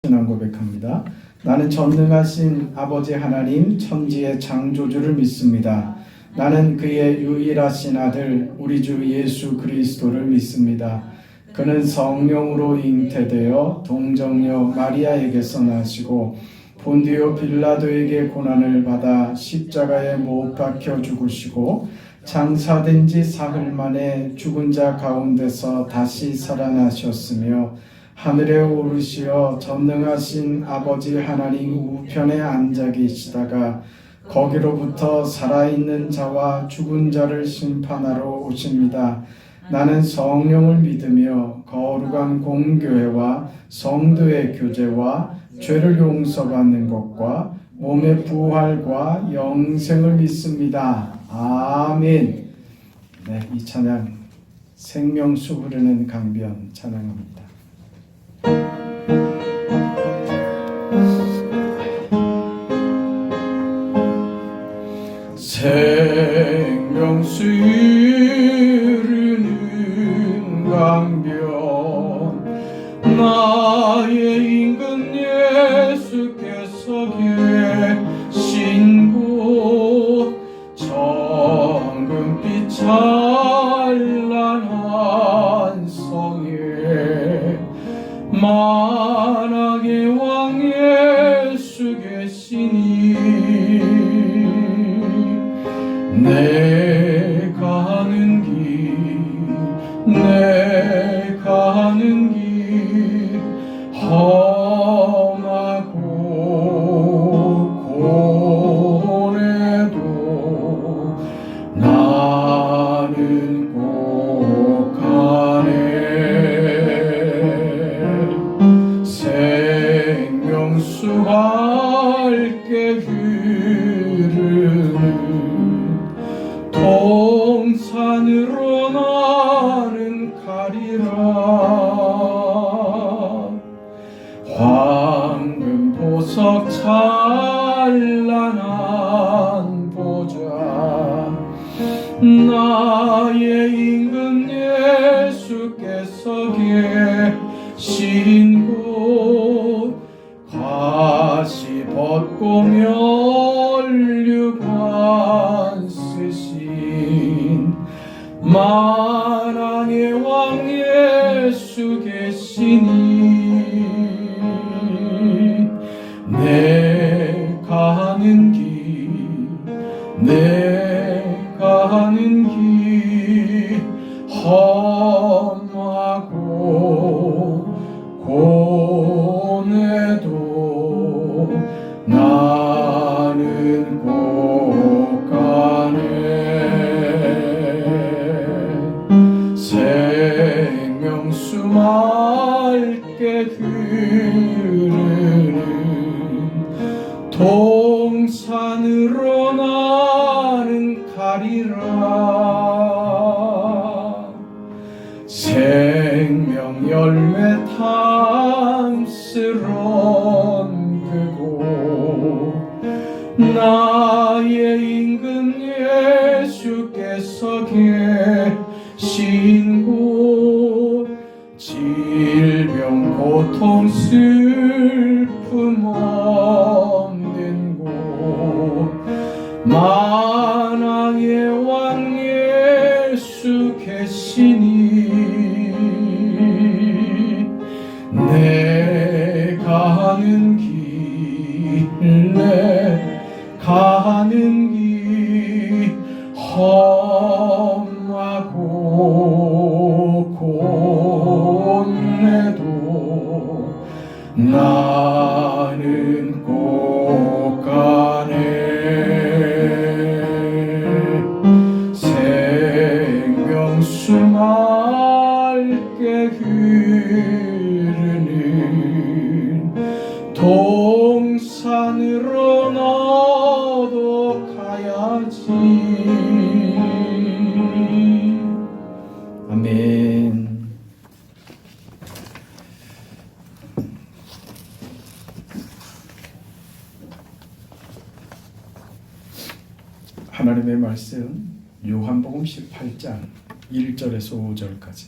신앙 고백합니다. 나는 전능하신 아버지 하나님 천지의 창조주를 믿습니다. 나는 그의 유일하신 아들 우리 주 예수 그리스도를 믿습니다. 그는 성령으로 잉태되어 동정녀 마리아에게서 나시고 본디오 빌라도에게 고난을 받아 십자가에 못 박혀 죽으시고 장사된 지 사흘 만에 죽은 자 가운데서 다시 살아나셨으며 하늘에 오르시어 전능하신 아버지 하나님 우편에 앉아 계시다가 거기로부터 살아있는 자와 죽은 자를 심판하러 오십니다. 나는 성령을 믿으며 거룩한 공교회와 성도의 교제와 죄를 용서받는 것과 몸의 부활과 영생을 믿습니다. 아멘. 네, 이 찬양 생명수 흐르는 강변 찬양합니다. 생명수 흐르는 강변 나의 임금 예수께서 계신 곳 정금빛 찬란한 성에 만왕의 왕 예수 계시니 내가 가는 길 험하고 고뇌도 나는 꼭 가네. 생명수 밝게 흐르는 동산으로 나는 가리라. 황금 보석 찬란한 보좌 나의 임금 예수께서 계신 곳 가시 벗고 면류관 쓰신 만왕의 왕 예수 계시니 내가 가는 길 험하고 고뇌도 나는 꼭 가네. 생명수 맑게 흐르는 동산으로 나는 가리라. 생명 열매 탐스런 그곳 나의 임금 예수께서 계신 곳 질병 고통 슬픔 없는 곳 만왕의 왕 예수 계시니 내가 가는 길 험하고 고뇌도 나는 꼭 가네. 생명수 맑게 흐르는 동산으로 너도 가야지. 아멘. 하나님의 말씀 요한복음 18장 1절에서 5절까지.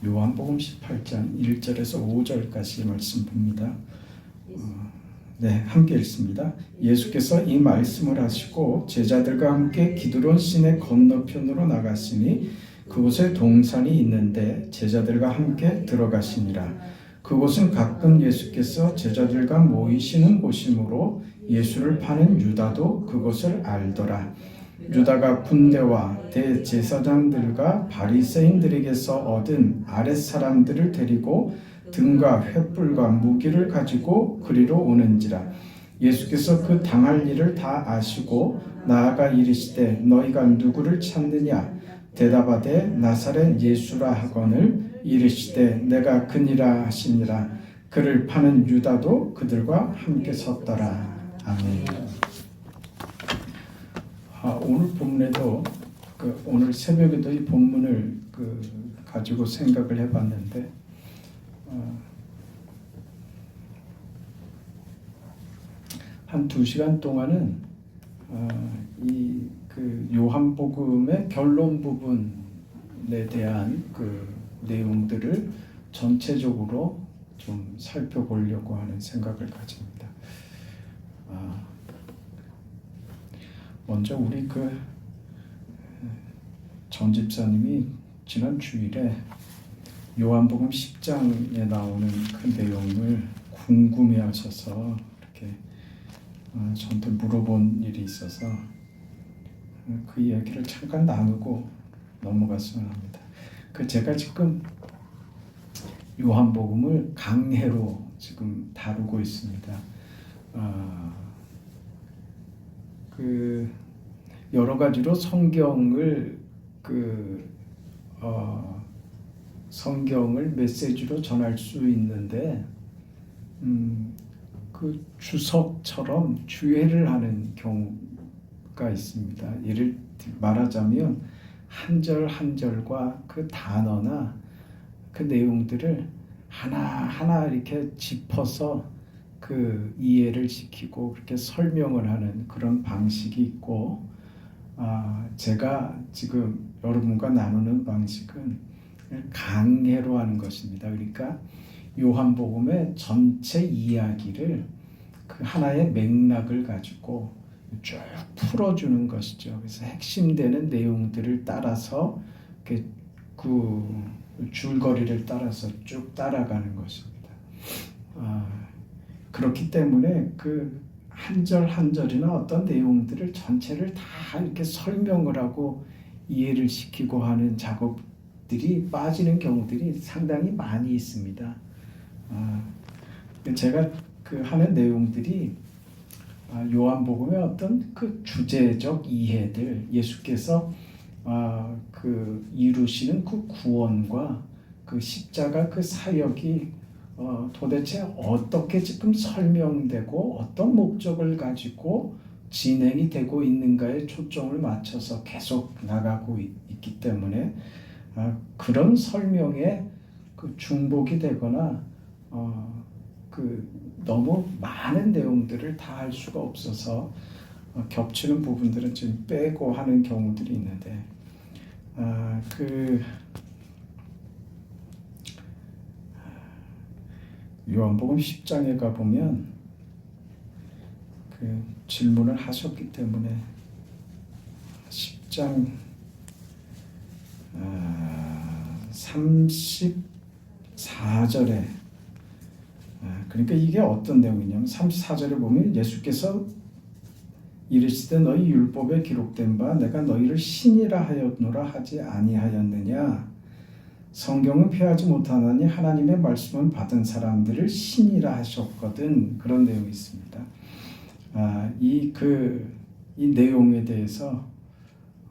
요한복음 18장 1절에서 5절까지 말씀 봅니다. 네, 함께 읽습니다. 예수께서 이 말씀을 하시고 제자들과 함께 기드론 시내 건너편으로 나가시니 그곳에 동산이 있는데 제자들과 함께 들어가시니라. 그곳은 가끔 예수께서 제자들과 모이시는 곳이므로 예수를 파는 유다도 그곳을 알더라. 유다가 군대와 대제사장들과 바리새인들에게서 얻은 아랫사람들을 데리고 등과 횃불과 무기를 가지고 그리로 오는지라. 예수께서 그 당할 일을 다 아시고 나아가 이르시되 너희가 누구를 찾느냐? 대답하되 나사렛 예수라 하거늘 이르시되 내가 그니라 하시니라. 그를 파는 유다도 그들과 함께 섰더라. 아멘. 오늘 본문에도 오늘 새벽에도 이 본문을 가지고 생각을 해봤는데 한 2시간 동안은 이 요한복음의 결론 부분에 대한 내용들을 전체적으로 좀 살펴보려고 하는 생각을 가집니다. 먼저 우리 전 집사님이 지난 주일에 요한복음 10장에 나오는 그 내용을 궁금해하셔서 이렇게 저한테 물어본 일이 있어서 그 이야기를 잠깐 나누고 넘어갔으면 합니다. 제가 지금 요한복음을 강해로 지금 다루고 있습니다. 여러 가지로 성경을 성경을 메시지로 전할 수 있는데 주석처럼 주해를 하는 경우가 있습니다. 예를 말하자면 한 절 한 절과 그 단어나 그 내용들을 하나하나 이렇게 짚어서 이해를 시키고 그렇게 설명을 하는 그런 방식이 있고, 제가 지금 여러분과 나누는 방식은 강해로 하는 것입니다. 그러니까 요한복음의 전체 이야기를 하나의 맥락을 가지고 쭉 풀어주는 것이죠. 그래서 핵심되는 내용들을 따라서 줄거리를 따라서 쭉 따라가는 것입니다. 그렇기 때문에 한 절 한 절이나 어떤 내용들을 전체를 다 이렇게 설명을 하고 이해를 시키고 하는 작업들이 빠지는 경우들이 상당히 많이 있습니다. 제가 하는 내용들이 요한복음의 어떤 주제적 이해들, 예수께서 이루시는 구원과 십자가 사역이 도대체 어떻게 지금 설명되고 어떤 목적을 가지고 진행이 되고 있는가에 초점을 맞춰서 계속 나가고 있기 때문에 그런 설명에 중복이 되거나 너무 많은 내용들을 다 할 수가 없어서 겹치는 부분들은 좀 빼고 하는 경우들이 있는데 요한복음 10장에 가보면 질문을 하셨기 때문에 10장 34절에 그러니까 이게 어떤 내용이냐면 34절에 보면 예수께서 이르시되 너희 율법에 기록된 바 내가 너희를 신이라 하였노라 하지 아니하였느냐. 성경은 폐하지 못하나니 하나님의 말씀은 받은 사람들을 신이라 하셨거든. 그런 내용이 있습니다. 이 내용에 대해서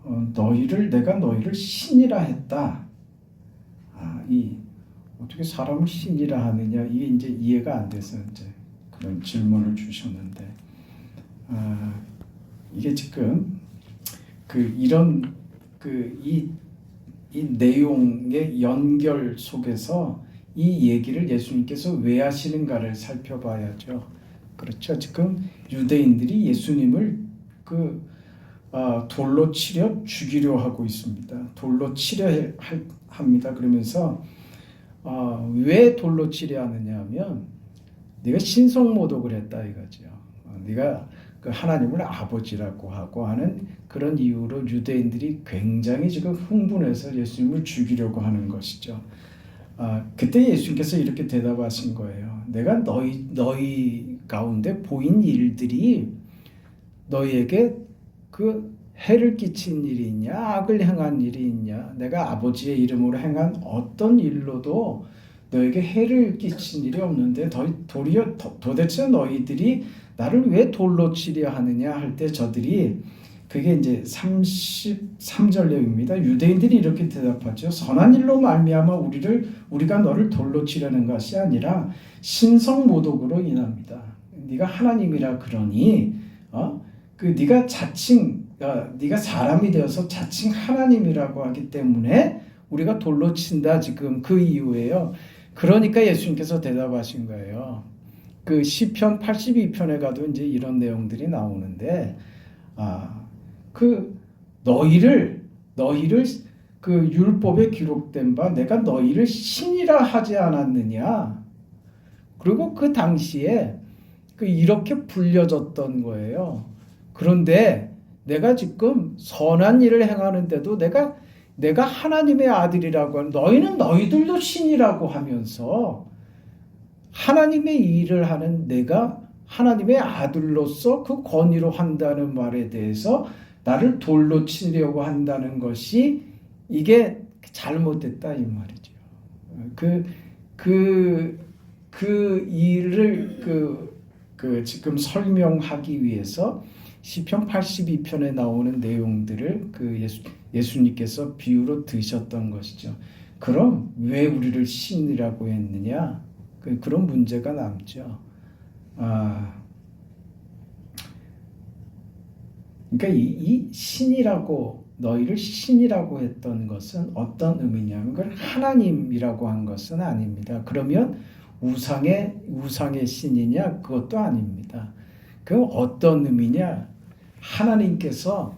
내가 너희를 신이라 했다. 어떻게 사람을 신이라 하느냐, 이게 이제 이해가 안 돼서 이제 그런 질문을 주셨는데, 이게 지금 이 내용의 연결 속에서 이 얘기를 예수님께서 왜 하시는가를 살펴봐야죠. 그렇죠. 지금 유대인들이 예수님을 돌로 치려 죽이려 하고 있습니다. 돌로 치려 합니다. 그러면서 왜 돌로 치려 하느냐 하면 네가 신성모독을 했다 이거죠. 네가 그 하나님을 아버지라고 하고 하는 그런 이유로 유대인들이 굉장히 지금 흥분해서 예수님을 죽이려고 하는 것이죠. 그때 예수님께서 이렇게 대답하신 거예요. 내가 너희 가운데 보인 일들이 너희에게 그 해를 끼친 일이 있냐, 악을 행한 일이 있냐, 내가 아버지의 이름으로 행한 어떤 일로도 너에게 해를 끼친 일이 없는데 도대체 너희들이 나를 왜 돌로 치려 하느냐 할 때 저들이 그게 이제 33절 내용입니다. 유대인들이 이렇게 대답하죠. 선한 일로 말미암아 우리가 너를 돌로 치려는 것이 아니라 신성모독으로 인합니다. 네가 하나님이라 그러니 네가 사람이 되어서 자칭 하나님이라고 하기 때문에 우리가 돌로 친다 지금 그 이유예요. 그러니까 예수님께서 대답하신 거예요. 그 시편 82편에 가도 이제 이런 내용들이 나오는데 그 너희를 그 율법에 기록된 바 내가 너희를 신이라 하지 않았느냐. 그리고 그 당시에 이렇게 불려졌던 거예요. 그런데 내가 지금 선한 일을 행하는데도 내가 하나님의 아들이라고 하는 너희는 너희들도 신이라고 하면서 하나님의 일을 하는 내가 하나님의 아들로서 그 권위로 한다는 말에 대해서 나를 돌로 치려고 한다는 것이 이게 잘못됐다 이 말이죠. 그 일을 지금 설명하기 위해서 시편 82편에 나오는 내용들을 예수님께서 비유로 드셨던 것이죠. 그럼 왜 우리를 신이라고 했느냐? 그런 문제가 남죠. 그러니까 이 신이라고 너희를 신이라고 했던 것은 어떤 의미냐면 그걸 하나님이라고 한 것은 아닙니다. 그러면 우상의 신이냐? 그것도 아닙니다. 그럼 어떤 의미냐? 하나님께서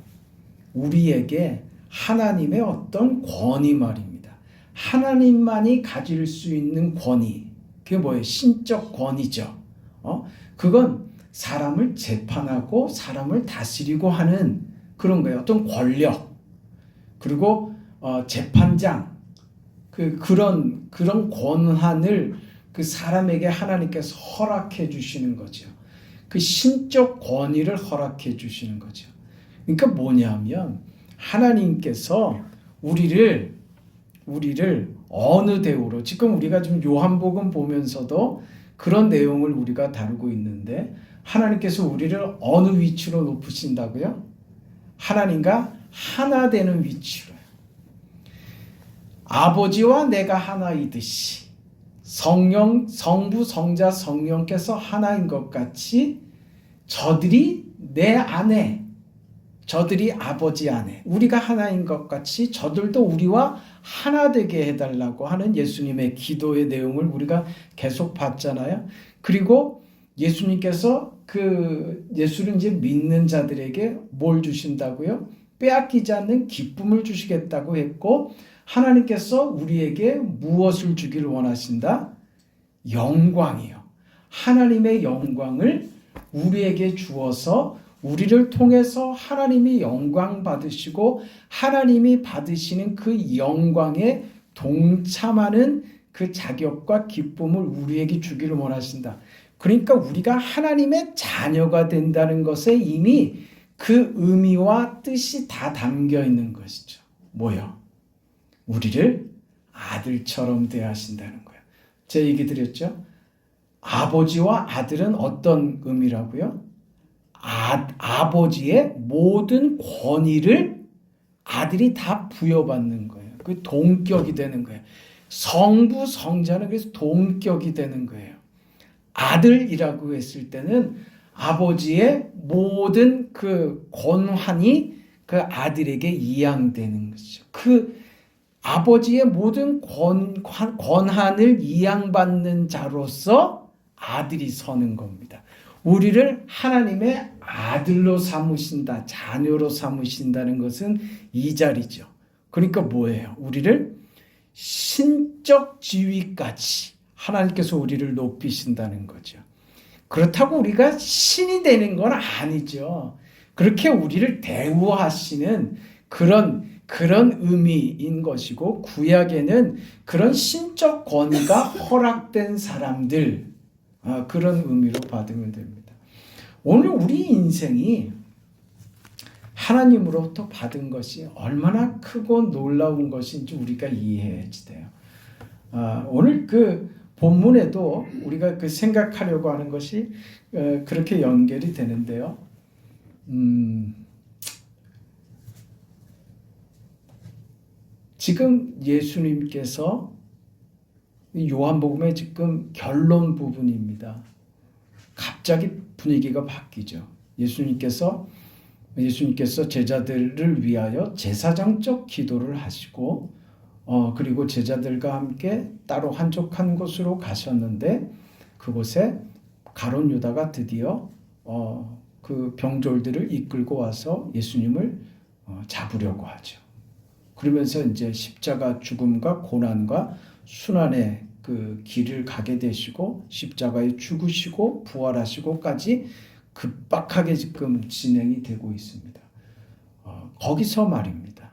우리에게 하나님의 어떤 권위 말입니다. 하나님만이 가질 수 있는 권위. 그게 뭐예요? 신적 권위죠. 그건 사람을 재판하고 사람을 다스리고 하는 그런 거예요. 어떤 권력. 그리고 재판장. 그런 권한을 그 사람에게 하나님께서 허락해 주시는 거죠. 그 신적 권위를 허락해 주시는 거죠. 그러니까 뭐냐면 하나님께서 우리를 어느 대우로 지금 우리가 지금 요한복음 보면서도 그런 내용을 우리가 다루고 있는데 하나님께서 우리를 어느 위치로 높으신다고요? 하나님과 하나 되는 위치로요. 아버지와 내가 하나이듯이 성부, 성자, 성령께서 하나인 것 같이 저들이 내 안에 저들이 아버지 안에 우리가 하나인 것 같이 저들도 우리와 하나 되게 해달라고 하는 예수님의 기도의 내용을 우리가 계속 봤잖아요. 그리고 예수님께서 예수를 이제 믿는 자들에게 뭘 주신다고요? 빼앗기지 않는 기쁨을 주시겠다고 했고 하나님께서 우리에게 무엇을 주기를 원하신다? 영광이요. 하나님의 영광을 우리에게 주어서 우리를 통해서 하나님이 영광 받으시고 하나님이 받으시는 그 영광에 동참하는 그 자격과 기쁨을 우리에게 주기를 원하신다. 그러니까 우리가 하나님의 자녀가 된다는 것에 이미 그 의미와 뜻이 다 담겨 있는 것이죠. 뭐요? 우리를 아들처럼 대하신다는 거예요. 제가 얘기 드렸죠? 아버지와 아들은 어떤 의미라고요? 아버지의 모든 권위를 아들이 다 부여받는 거예요. 그 동격이 되는 거예요. 성부, 성자는 그래서 동격이 되는 거예요. 아들이라고 했을 때는 아버지의 모든 그 권한이 그 아들에게 이양되는 것이죠. 그 아버지의 모든 권한을 이양받는 자로서 아들이 서는 겁니다. 우리를 하나님의 아들로 삼으신다, 자녀로 삼으신다는 것은 이 자리죠. 그러니까 뭐예요? 우리를 신적 지위까지 하나님께서 우리를 높이신다는 거죠. 그렇다고 우리가 신이 되는 건 아니죠. 그렇게 우리를 대우하시는 그런 의미인 것이고, 구약에는 그런 신적 권위가 허락된 사람들, 그런 의미로 받으면 됩니다. 오늘 우리 인생이 하나님으로부터 받은 것이 얼마나 크고 놀라운 것인지 우리가 이해해야 돼요. 오늘 그 본문에도 우리가 그 생각하려고 하는 것이 그렇게 연결이 되는데요. 지금 예수님께서 요한복음의 지금 결론 부분입니다. 갑자기 분위기가 바뀌죠. 예수님께서 제자들을 위하여 제사장적 기도를 하시고 그리고 제자들과 함께 따로 한적한 곳으로 가셨는데, 그곳에 가룟 유다가 드디어 그 병졸들을 이끌고 와서 예수님을 잡으려고 하죠. 그러면서 이제 십자가 죽음과 고난과 순환의 그 길을 가게 되시고, 십자가에 죽으시고 부활하시고까지 급박하게 지금 진행이 되고 있습니다. 거기서 말입니다.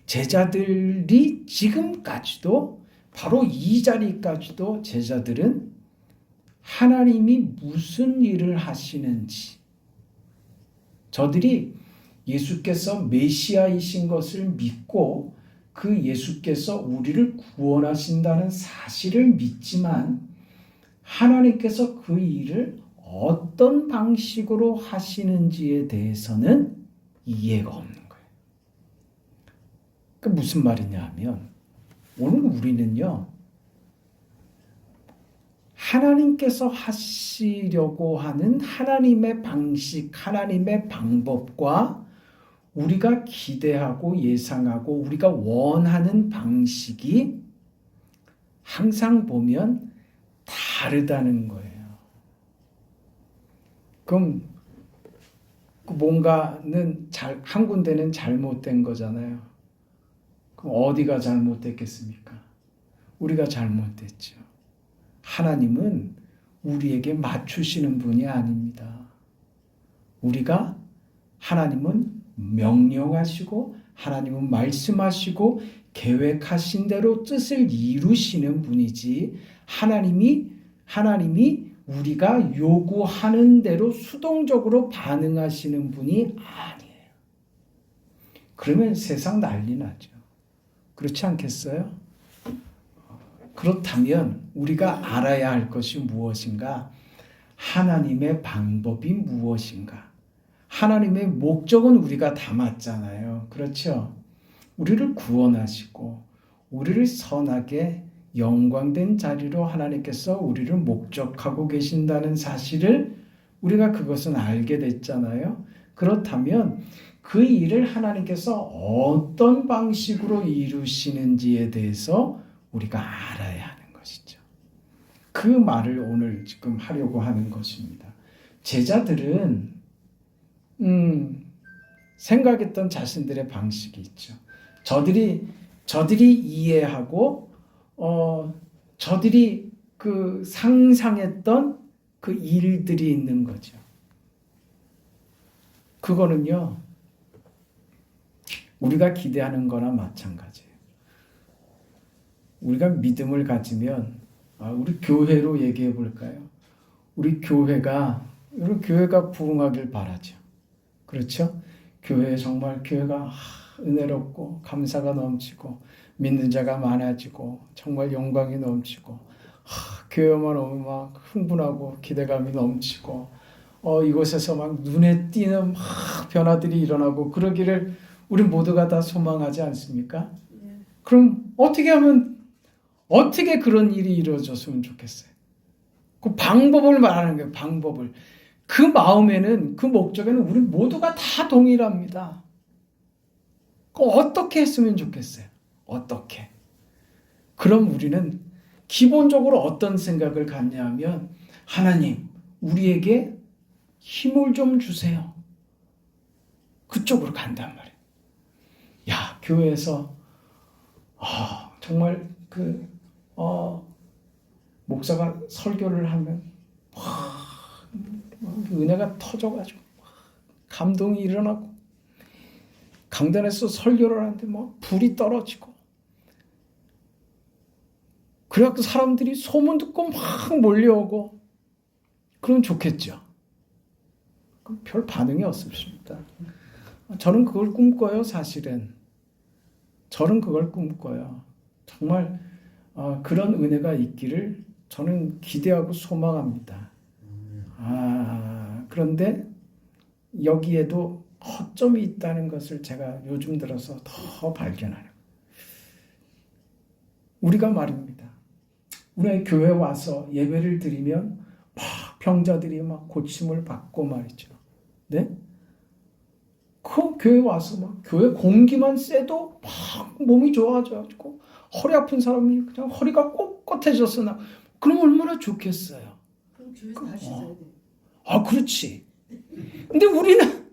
제자들이 지금까지도, 바로 이 자리까지도 제자들은 하나님이 무슨 일을 하시는지, 저들이 예수께서 메시아이신 것을 믿고 그 예수께서 우리를 구원하신다는 사실을 믿지만, 하나님께서 그 일을 어떤 방식으로 하시는지에 대해서는 이해가 없는 거예요. 그 무슨 말이냐 하면, 오늘 우리는요, 하나님께서 하시려고 하는 하나님의 방식, 하나님의 방법과 우리가 기대하고 예상하고 우리가 원하는 방식이 항상 보면 다르다는 거예요. 그럼 뭔가는 한 군데는 잘못된 거잖아요. 그럼 어디가 잘못됐겠습니까? 우리가 잘못됐죠. 하나님은 우리에게 맞추시는 분이 아닙니다. 하나님은 명령하시고, 하나님은 말씀하시고 계획하신 대로 뜻을 이루시는 분이지, 하나님이 우리가 요구하는 대로 수동적으로 반응하시는 분이 아니에요. 그러면 세상 난리 나죠. 그렇지 않겠어요? 그렇다면 우리가 알아야 할 것이 무엇인가? 하나님의 방법이 무엇인가? 하나님의 목적은 우리가 다 맞잖아요. 그렇죠? 우리를 구원하시고 우리를 선하게 영광된 자리로 하나님께서 우리를 목적하고 계신다는 사실을 우리가 그것은 알게 됐잖아요. 그렇다면 그 일을 하나님께서 어떤 방식으로 이루시는지에 대해서 우리가 알아야 하는 것이죠. 그 말을 오늘 지금 하려고 하는 것입니다. 제자들은 생각했던 자신들의 방식이 있죠. 저들이 이해하고 저들이 그 상상했던 그 일들이 있는 거죠. 그거는요, 우리가 기대하는 거나 마찬가지예요. 우리가 믿음을 가지면, 우리 교회로 얘기해 볼까요? 우리 교회가 부흥하길 바라죠. 그렇죠? 교회가 은혜롭고 감사가 넘치고 믿는 자가 많아지고 정말 영광이 넘치고 교회만 오면 막 흥분하고 기대감이 넘치고 이곳에서 막 눈에 띄는 막 변화들이 일어나고 그러기를 우리 모두가 다 소망하지 않습니까? 그럼 어떻게 그런 일이 이루어졌으면 좋겠어요? 그 방법을 말하는 거예요. 방법을. 그 마음에는, 그 목적에는 우리 모두가 다 동일합니다. 어떻게 했으면 좋겠어요? 어떻게? 그럼 우리는 기본적으로 어떤 생각을 갖냐 하면, 하나님, 우리에게 힘을 좀 주세요. 그쪽으로 간단 말이에요. 교회에서 정말 목사가 설교를 하면 은혜가 터져가지고 감동이 일어나고, 강단에서 설교를 하는데 불이 떨어지고, 그래갖고 사람들이 소문 듣고 막 몰려오고 그러면 좋겠죠. 별 반응이 없습니다. 저는 그걸 꿈꿔요. 사실은 저는 그걸 꿈꿔요. 정말 그런 은혜가 있기를 저는 기대하고 소망합니다. 그런데 여기에도 허점이 있다는 것을 제가 요즘 들어서 더 발견하는, 우리가 말입니다. 우리 교회 와서 예배를 드리면 막 병자들이 막 고침을 받고 말이죠. 네? 그 교회 와서 막 교회 공기만 쐬도 막 몸이 좋아져가지고 허리 아픈 사람이 그냥 허리가 꼿꼿해져서 그럼 얼마나 좋겠어요. 그럼 교회에서 다시 져야 돼. 그렇지. 근데 우리는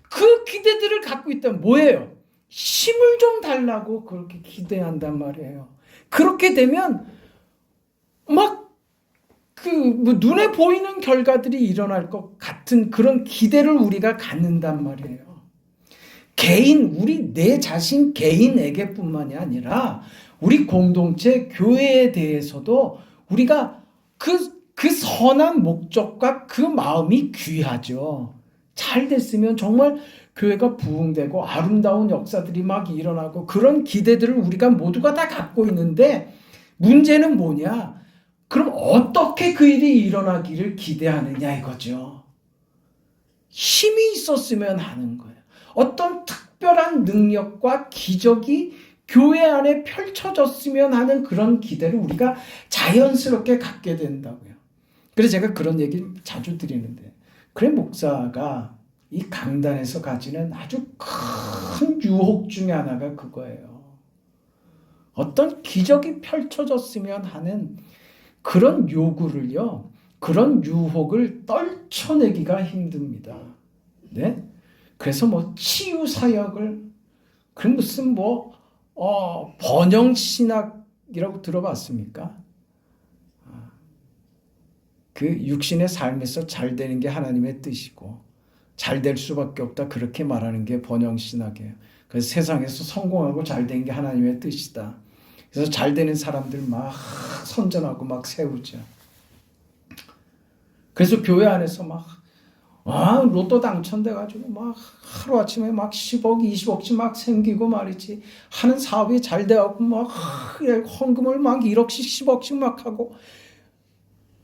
그 기대들을 갖고 있다면 뭐예요? 힘을 좀 달라고 그렇게 기대한단 말이에요. 그렇게 되면 눈에 보이는 결과들이 일어날 것 같은 그런 기대를 우리가 갖는단 말이에요. 내 자신 개인에게뿐만이 아니라 우리 공동체 교회에 대해서도 우리가 그 선한 목적과 그 마음이 귀하죠. 잘 됐으면 정말 교회가 부흥되고 아름다운 역사들이 막 일어나고 그런 기대들을 우리가 모두가 다 갖고 있는데, 문제는 뭐냐? 그럼 어떻게 그 일이 일어나기를 기대하느냐 이거죠. 힘이 있었으면 하는 거예요. 어떤 특별한 능력과 기적이 교회 안에 펼쳐졌으면 하는 그런 기대를 우리가 자연스럽게 갖게 된다고요. 그래서 제가 그런 얘기를 자주 드리는데, 그래 목사가 이 강단에서 가지는 아주 큰 유혹 중에 하나가 그거예요. 어떤 기적이 펼쳐졌으면 하는 그런 요구를요, 그런 유혹을 떨쳐내기가 힘듭니다. 네? 그래서 치유 사역을, 그럼 무슨 번영 신학이라고 들어봤습니까? 그 육신의 삶에서 잘 되는 게 하나님의 뜻이고 잘 될 수밖에 없다, 그렇게 말하는 게 번영 신학이에요. 그래서 세상에서 성공하고 잘 되는 게 하나님의 뜻이다. 그래서 잘 되는 사람들 막 선전하고 막 세우죠. 그래서 교회 안에서 로또 당첨돼가지고 하루아침에 10억, 20억씩 막 생기고 말이지. 하는 사업이 잘 돼갖고 헌금을 1억씩, 10억씩 막 하고.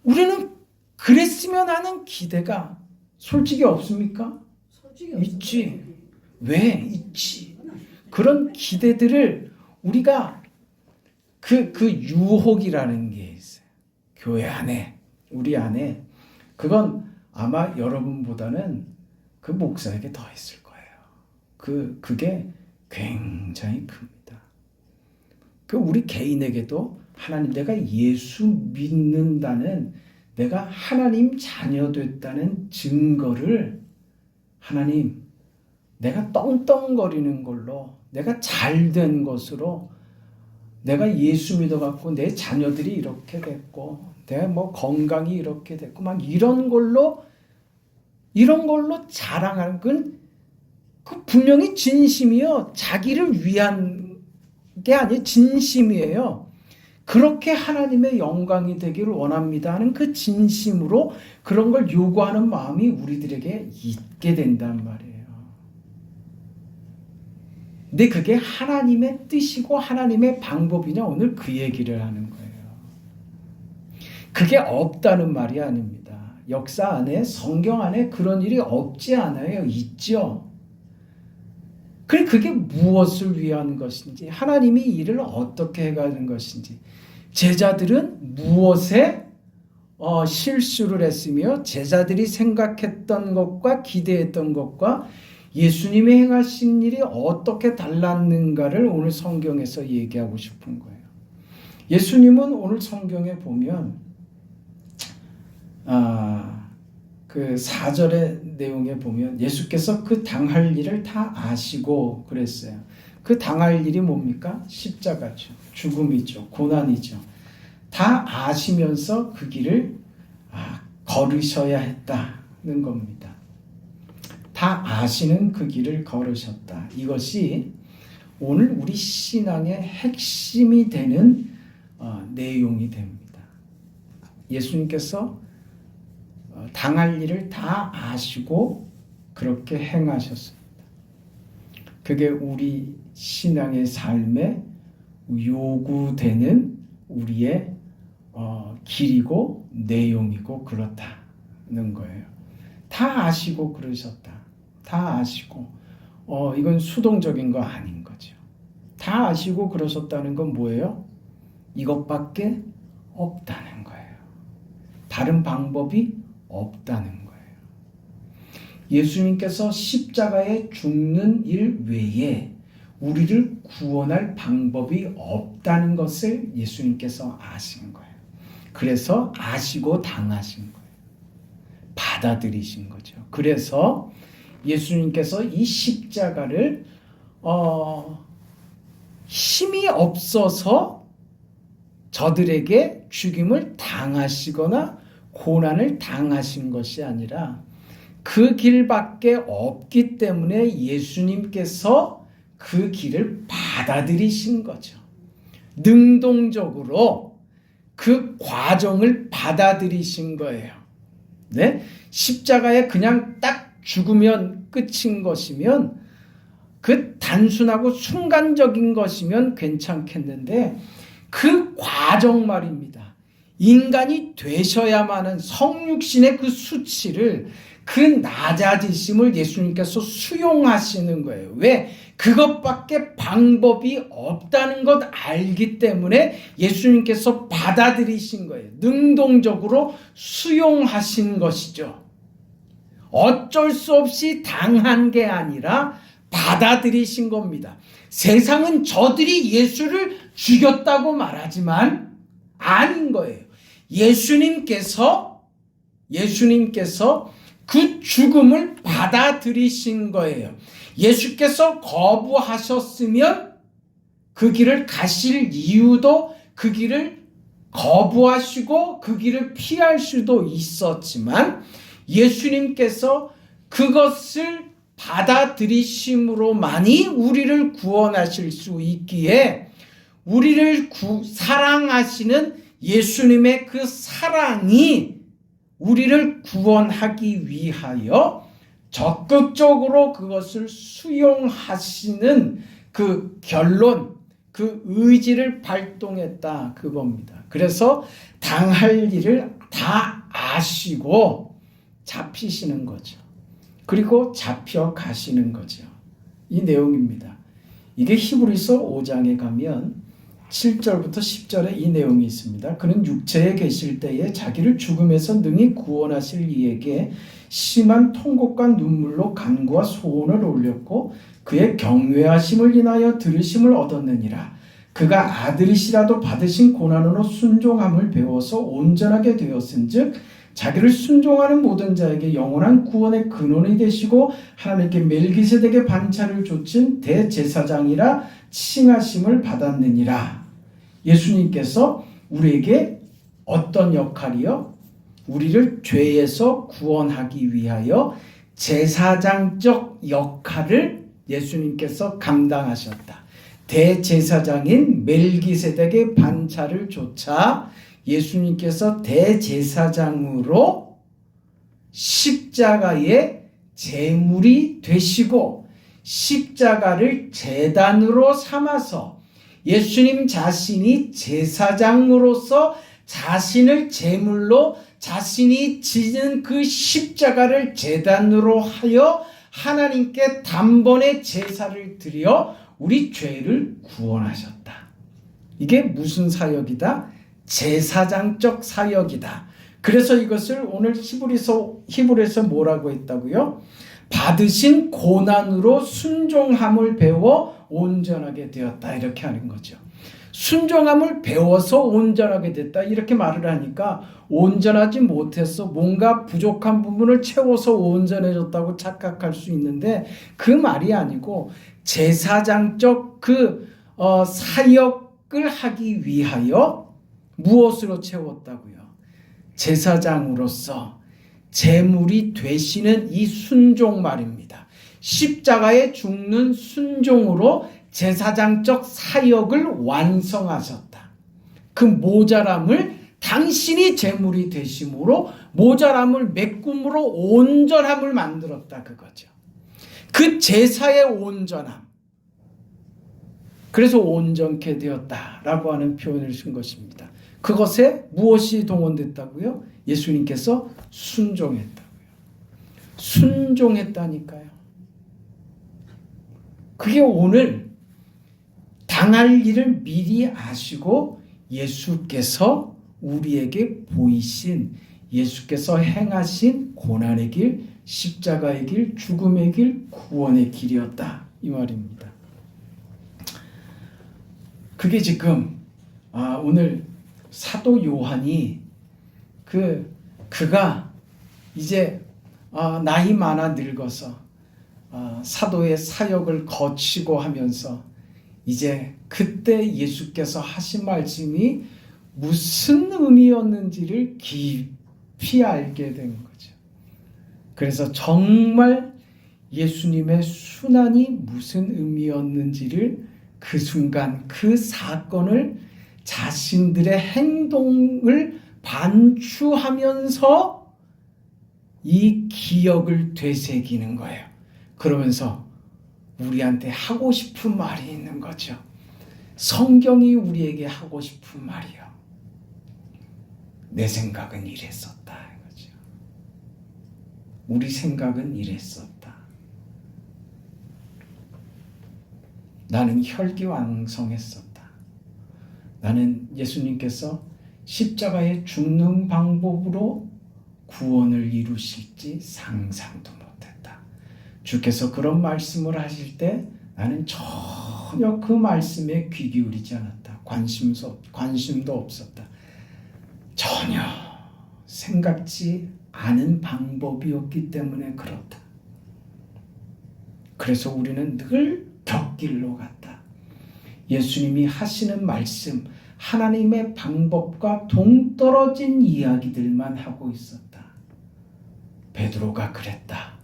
우리는 그랬으면 하는 기대가 솔직히 없습니까? 솔직히 있지. 왜? 있지. 그런 기대들을 우리가 그 유혹이라는 게 있어요. 교회 안에, 우리 안에. 그건 아마 여러분보다는 그 목사에게 더 있을 거예요. 그게 굉장히 큽니다. 우리 개인에게도 하나님, 내가 예수 믿는다는, 내가 하나님 자녀 됐다는 증거를, 하나님, 내가 떵떵거리는 걸로, 내가 잘된 것으로, 내가 예수 믿어갖고 내 자녀들이 이렇게 됐고, 내가 건강이 이렇게 됐고, 이런 걸로 자랑하는 건 그 분명히 진심이요. 자기를 위한 게 아니에요. 진심이에요. 그렇게 하나님의 영광이 되기를 원합니다 하는 그 진심으로 그런 걸 요구하는 마음이 우리들에게 있게 된단 말이에요. 근데 그게 하나님의 뜻이고 하나님의 방법이냐, 오늘 그 얘기를 하는 거예요. 그게 없다는 말이 아닙니다. 역사 안에, 성경 안에 그런 일이 없지 않아요. 있죠. 그게 무엇을 위한 것인지, 하나님이 이 일을 어떻게 해가는 것인지, 제자들은 무엇에 실수를 했으며 제자들이 생각했던 것과 기대했던 것과 예수님이 행하신 일이 어떻게 달랐는가를 오늘 성경에서 얘기하고 싶은 거예요. 예수님은 오늘 성경에 보면 그 4절의 내용에 보면 예수께서 그 당할 일을 다 아시고 그랬어요. 그 당할 일이 뭡니까? 십자가죠. 죽음이죠. 고난이죠. 다 아시면서 그 길을 걸으셔야 했다는 겁니다. 다 아시는 그 길을 걸으셨다. 이것이 오늘 우리 신앙의 핵심이 되는 내용이 됩니다. 예수님께서 당할 일을 다 아시고 그렇게 행하셨습니다. 그게 우리 신앙의 삶에 요구되는 우리의 길이고 내용이고 그렇다는 거예요. 다 아시고 그러셨다. 다 아시고 이건 수동적인 거 아닌 거죠. 다 아시고 그러셨다는 건 뭐예요? 이것밖에 없다는 거예요. 다른 방법이 없다는 거예요. 예수님께서 십자가에 죽는 일 외에 우리를 구원할 방법이 없다는 것을 예수님께서 아신 거예요. 그래서 아시고 당하신 거예요. 받아들이신 거죠. 그래서 예수님께서 이 십자가를 힘이 없어서 저들에게 죽임을 당하시거나 고난을 당하신 것이 아니라 그 길밖에 없기 때문에 예수님께서 그 길을 받아들이신 거죠. 능동적으로 그 과정을 받아들이신 거예요. 네? 십자가에 그냥 딱 죽으면 끝인 것이면 그 단순하고 순간적인 것이면 괜찮겠는데 그 과정 말입니다. 인간이 되셔야만은 성육신의 그 수치를 그 낮아지심을 예수님께서 수용하시는 거예요. 왜? 그것밖에 방법이 없다는 것 알기 때문에 예수님께서 받아들이신 거예요. 능동적으로 수용하신 것이죠. 어쩔 수 없이 당한 게 아니라 받아들이신 겁니다. 세상은 저들이 예수를 죽였다고 말하지만 아닌 거예요. 예수님께서 그 죽음을 받아들이신 거예요. 예수께서 거부하셨으면 그 길을 가실 이유도 그 길을 거부하시고 그 길을 피할 수도 있었지만 예수님께서 그것을 받아들이심으로만이 우리를 구원하실 수 있기에 우리를 사랑하시는 예수님의 그 사랑이 우리를 구원하기 위하여 적극적으로 그것을 수용하시는 그 결론, 그 의지를 발동했다 그겁니다. 그래서 당할 일을 다 아시고 잡히시는 거죠. 그리고 잡혀가시는 거죠. 이 내용입니다. 이게 히브리서 5장에 가면 7절부터 10절에 이 내용이 있습니다. 그는 육체에 계실 때에 자기를 죽음에서 능히 구원하실 이에게 심한 통곡과 눈물로 간구와 소원을 올렸고 그의 경외하심을 인하여 들으심을 얻었느니라. 그가 아들이시라도 받으신 고난으로 순종함을 배워서 온전하게 되었은즉 자기를 순종하는 모든 자에게 영원한 구원의 근원이 되시고 하나님께 멜기세덱의 반차를 좇은 대제사장이라 칭하심을 받았느니라. 예수님께서 우리에게 어떤 역할이요? 우리를 죄에서 구원하기 위하여 제사장적 역할을 예수님께서 감당하셨다. 대제사장인 멜기세덱의 반차를 좇아 예수님께서 대제사장으로 십자가의 제물이 되시고 십자가를 제단으로 삼아서 예수님 자신이 제사장으로서 자신을 제물로 자신이 지는 그 십자가를 제단으로 하여 하나님께 단번에 제사를 드려 우리 죄를 구원하셨다. 이게 무슨 사역이다? 제사장적 사역이다. 그래서 이것을 오늘 히브리서 뭐라고 했다고요? 받으신 고난으로 순종함을 배워 온전하게 되었다. 이렇게 하는 거죠. 순종함을 배워서 온전하게 됐다. 이렇게 말을 하니까 온전하지 못해서 뭔가 부족한 부분을 채워서 온전해졌다고 착각할 수 있는데 그 말이 아니고 제사장적 사역을 하기 위하여 무엇으로 채웠다고요? 제사장으로서 제물이 되시는 이 순종 말입니다. 십자가에 죽는 순종으로 제사장적 사역을 완성하셨다. 그 모자람을 당신이 제물이 되심으로 모자람을 메꿈으로 온전함을 만들었다 그거죠. 그 제사의 온전함. 그래서 온전케 되었다라고 하는 표현을 쓴 것입니다. 그것에 무엇이 동원됐다고요? 예수님께서 순종했다고요. 순종했다니까요. 그게 오늘 당할 일을 미리 아시고 예수께서 우리에게 보이신, 예수께서 행하신 고난의 길, 십자가의 길, 죽음의 길, 구원의 길이었다 이 말입니다. 그게 지금 오늘 사도 요한이 그가 이제 나이 많아 늙어서 사도의 사역을 거치고 하면서 이제 그때 예수께서 하신 말씀이 무슨 의미였는지를 깊이 알게 된 거죠. 그래서 정말 예수님의 순환이 무슨 의미였는지를 그 순간 그 사건을 자신들의 행동을 반추하면서 이 기억을 되새기는 거예요. 그러면서 우리한테 하고 싶은 말이 있는 거죠. 성경이 우리에게 하고 싶은 말이요. 내 생각은 이랬었다 이거죠. 우리 생각은 이랬었다. 나는 혈기왕성했었다. 나는 예수님께서 십자가에 죽는 방법으로 구원을 이루실지 상상도 못했다. 주께서 그런 말씀을 하실 때 나는 전혀 그 말씀에 귀 기울이지 않았다. 관심도 없었다. 전혀 생각지 않은 방법이었기 때문에 그렇다. 그래서 우리는 늘 곁길로 갔다. 예수님이 하시는 말씀, 하나님의 방법과 동떨어진 이야기들만 하고 있었다. 베드로가 그랬다.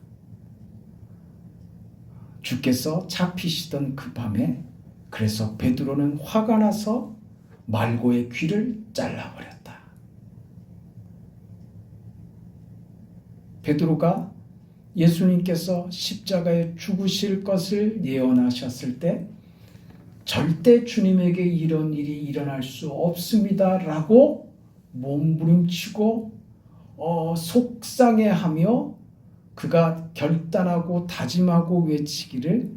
주께서 잡히시던 그 밤에 그래서 베드로는 화가 나서 말고의 귀를 잘라버렸다. 베드로가 예수님께서 십자가에 죽으실 것을 예언하셨을 때 절대 주님에게 이런 일이 일어날 수 없습니다라고 몸부림치고 속상해하며 그가 결단하고 다짐하고 외치기를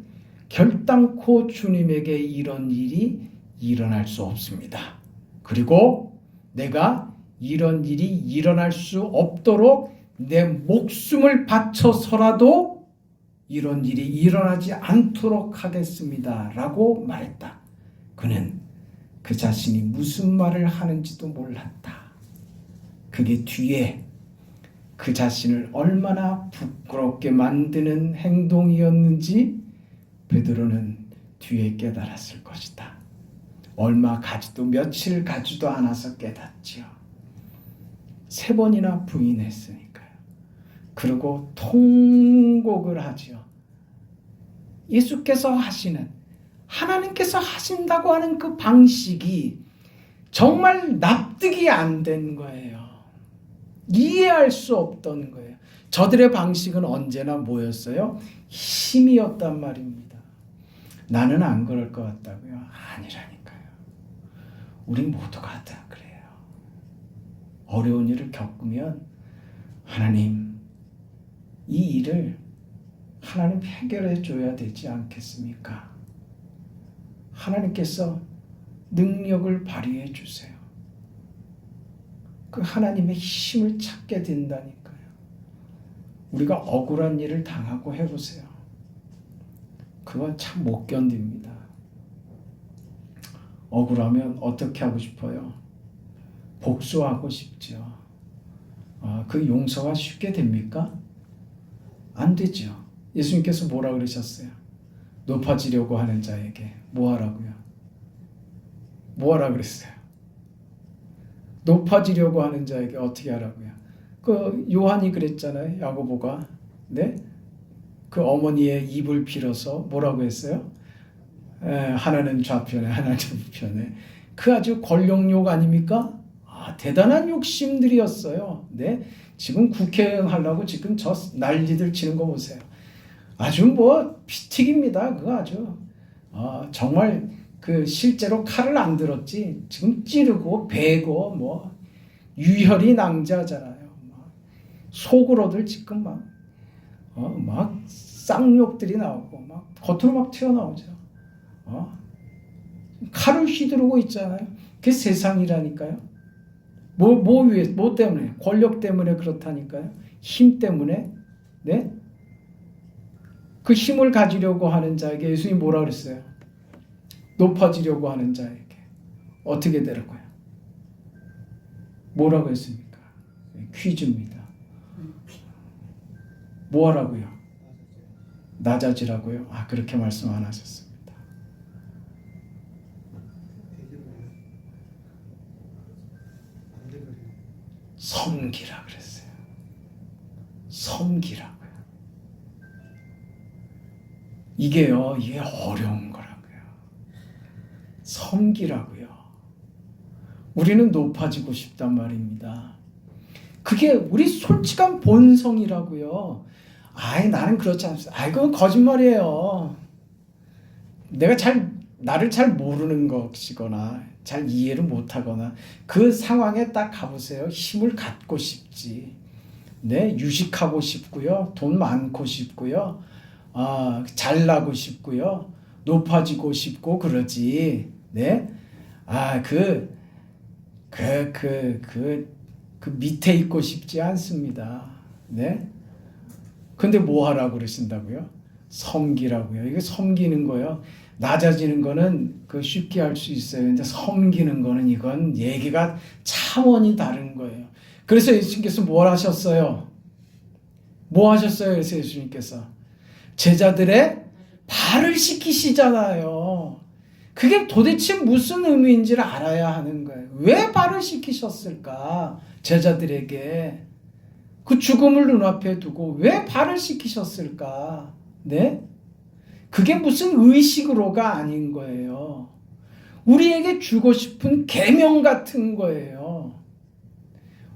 결단코 주님에게 이런 일이 일어날 수 없습니다. 그리고 내가 이런 일이 일어날 수 없도록 내 목숨을 바쳐서라도 이런 일이 일어나지 않도록 하겠습니다. 라고 말했다. 그는 그 자신이 무슨 말을 하는지도 몰랐다. 그게 뒤에 그 자신을 얼마나 부끄럽게 만드는 행동이었는지 베드로는 뒤에 깨달았을 것이다. 얼마 가지도 며칠 가지도 않아서 깨닫지요. 3번이나 부인했으니까요. 그리고 통곡을 하지요. 예수께서 하시는, 하나님께서 하신다고 하는 그 방식이 정말 납득이 안 된 거예요. 이해할 수 없던 거예요. 저들의 방식은 언제나 뭐였어요? 힘이었단 말입니다. 나는 안 그럴 것 같다고요? 아니라니까요. 우리 모두가 다 그래요. 어려운 일을 겪으면 하나님, 이 일을 하나님 해결해 줘야 되지 않겠습니까? 하나님께서 능력을 발휘해 주세요. 그 하나님의 힘을 찾게 된다니까요. 우리가 억울한 일을 당하고 해보세요. 그건 참 못 견딥니다. 억울하면 어떻게 하고 싶어요? 복수하고 싶죠. 그 용서가 쉽게 됩니까? 안 되죠. 예수님께서 뭐라 그러셨어요? 높아지려고 하는 자에게 뭐 하라고요? 뭐 하라 그랬어요? 높아지려고 하는 자에게 어떻게 하라고요? 그 요한이 그랬잖아요. 야고보가. 네? 그 어머니의 입을 빌어서 뭐라고 했어요? 하나는 좌편에 하나는 우편에. 그 아주 권력욕 아닙니까? 대단한 욕심들이었어요. 네? 지금 국회의원 하려고 지금 저 난리들 치는 거 보세요. 아주 뭐 피튀깁니다. 그거 아주. 정말 그 실제로 칼을 안 들었지. 지금 찌르고 베고 뭐 유혈이 낭자하잖아요. 속으로들 지금 막 쌍욕들이 나오고 막 겉으로 막 튀어나오죠. 칼을 휘두르고 있잖아요. 그게 세상이라니까요. 뭐 때문에? 권력 때문에 그렇다니까요. 힘 때문에. 네? 그 힘을 가지려고 하는 자에게 예수님이 뭐라 그랬어요? 높아지려고 하는 자에게 어떻게 되라고요? 뭐라고 했습니까? 퀴즈입니다. 뭐 하라고요? 낮아지라고요? 그렇게 말씀 안 하셨습니다. 섬기라 그랬어요. 섬기라고요. 이게 어려운 거라고요. 섬기라고요. 우리는 높아지고 싶단 말입니다. 그게 우리 솔직한 본성이라고요. 나는 그렇지 않습니다. 그건 거짓말이에요. 나를 잘 모르는 것이거나 잘 이해를 못하거나 그 상황에 딱 가보세요. 힘을 갖고 싶지. 네, 유식하고 싶고요. 돈 많고 싶고요. 잘나고 싶고요. 높아지고 싶고 그러지. 네, 그 밑에 있고 싶지 않습니다. 네. 근데 뭐 하라고 그러신다고요? 섬기라고요. 이게 섬기는 거요. 낮아지는 거는 쉽게 할 수 있어요. 근데 섬기는 거는 이건 얘기가 차원이 다른 거예요. 그래서 예수님께서 뭘 하셨어요? 뭐 하셨어요? 그래서 예수님께서 제자들의 발을 씻기시잖아요. 그게 도대체 무슨 의미인지를 알아야 하는 거예요. 왜 발을 씻기셨을까? 제자들에게 그 죽음을 눈앞에 두고 왜 발을 씻기셨을까? 네? 그게 무슨 의식으로가 아닌 거예요. 우리에게 주고 싶은 계명 같은 거예요.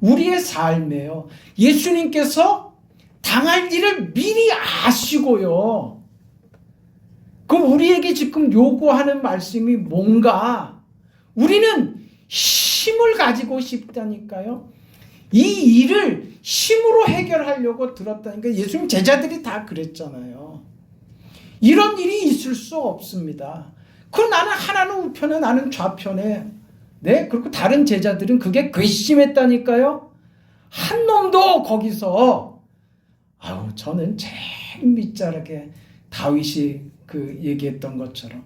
우리의 삶에요. 예수님께서 당할 일을 미리 아시고요. 그 우리에게 지금 요구하는 말씀이 뭔가 우리는 힘을 가지고 싶다니까요. 이 일을 힘으로 해결하려고 들었다니까. 예수님 제자들이 다 그랬잖아요. 이런 일이 있을 수 없습니다. 나는 하나는 우편에 나는 좌편에. 네, 그리고 다른 제자들은 그게 괘씸했다니까요. 한 놈도 거기서 저는 제일 밑자락에 다윗이 얘기했던 것처럼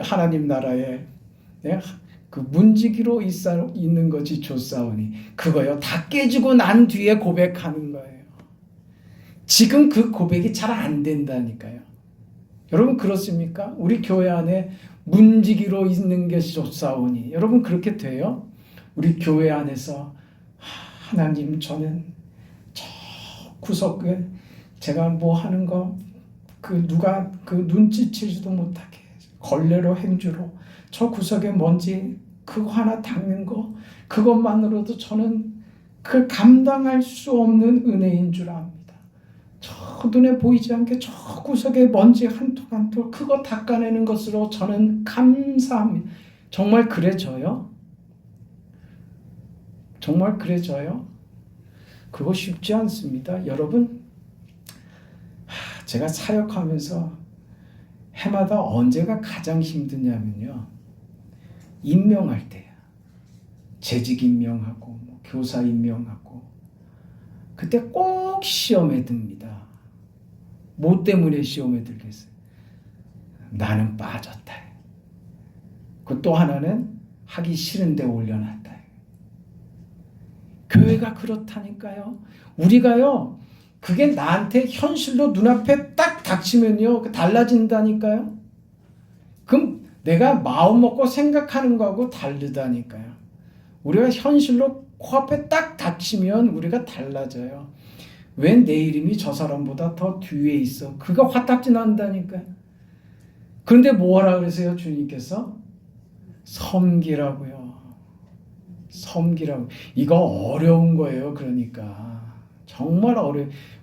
하나님 나라에 그 문지기로 있는 것이 좋사오니 그거요 다 깨지고 난 뒤에 고백하는 거예요. 지금 그 고백이 잘 안 된다니까요. 여러분 그렇습니까? 우리 교회 안에 문지기로 있는 것이 좋사오니 여러분 그렇게 돼요? 우리 교회 안에서 하나님 저는 저 구석에 제가 뭐 하는 거 누가 눈치채지도 못하게 걸레로 행주로 저 구석에 먼지 그거 하나 닦는 거 그것만으로도 저는 감당할 수 없는 은혜인 줄 압니다. 저 눈에 보이지 않게 저 구석에 먼지 한 톨 한 톨 그거 닦아내는 것으로 저는 감사합니다. 정말 그래져요? 정말 그래져요? 그거 쉽지 않습니다. 여러분 제가 사역하면서 해마다 언제가 가장 힘드냐면요. 임명할 때야. 재직 임명하고 교사 임명하고 그때 꼭 시험에 듭니다. 뭐 때문에 시험에 들겠어요? 나는 빠졌다. 또 하나는 하기 싫은데 올려놨다. 교회가 그렇다니까요. 우리가요. 그게 나한테 현실로 눈앞에 딱 닥치면요 달라진다니까요. 그럼 내가 마음 먹고 생각하는 거하고 다르다니까요. 우리가 현실로 코앞에 딱 닥치면 우리가 달라져요. 왜 내 이름이 저 사람보다 더 뒤에 있어? 그거 화딱지 난다니까요. 그런데 뭐라 그러세요 주님께서? 섬기라고요. 섬기라고. 이거 어려운 거예요. 그러니까 정말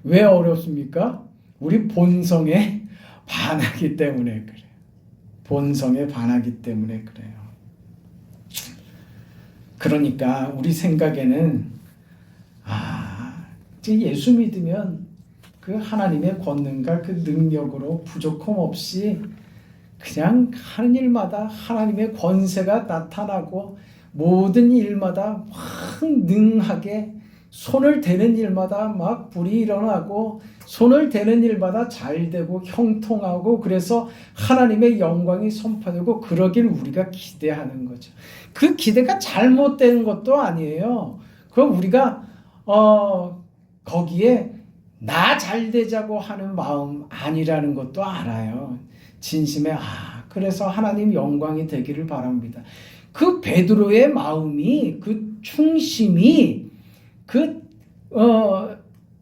왜 어렵습니까? 우리 본성에 반하기 때문에 그래요. 본성에 반하기 때문에 그래요. 그러니까 우리 생각에는 예수 믿으면 그 하나님의 권능과 그 능력으로 부족함 없이 그냥 하는 일마다 하나님의 권세가 나타나고 모든 일마다 확 능하게 손을 대는 일마다 막 불이 일어나고 손을 대는 일마다 잘 되고 형통하고 그래서 하나님의 영광이 선포되고 그러길 우리가 기대하는 거죠. 그 기대가 잘못된 것도 아니에요. 그럼 우리가 거기에 나 잘 되자고 하는 마음 아니라는 것도 알아요. 진심에 그래서 하나님 영광이 되기를 바랍니다. 그 베드로의 마음이 그 충심이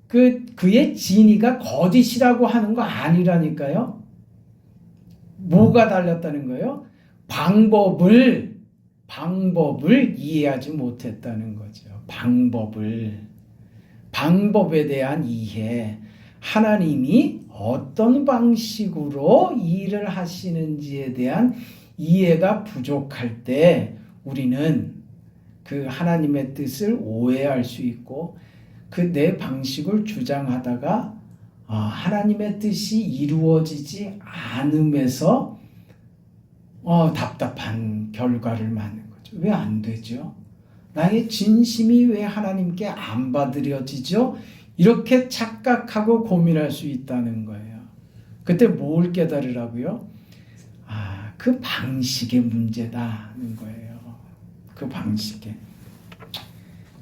그의 진의가 거짓이라고 하는 거 아니라니까요. 뭐가 달랐다는 거예요? 방법을 이해하지 못했다는 거죠. 방법에 대한 이해, 하나님이 어떤 방식으로 일을 하시는지에 대한 이해가 부족할 때 우리는 그 하나님의 뜻을 오해할 수 있고 그 내 방식을 주장하다가 하나님의 뜻이 이루어지지 않음에서 답답한 결과를 맞는 거죠. 왜 안 되죠? 나의 진심이 왜 하나님께 안 받아들여지죠? 이렇게 착각하고 고민할 수 있다는 거예요. 그때 뭘 깨달으라고요? 그 방식의 문제다는 거예요. 그 방식에.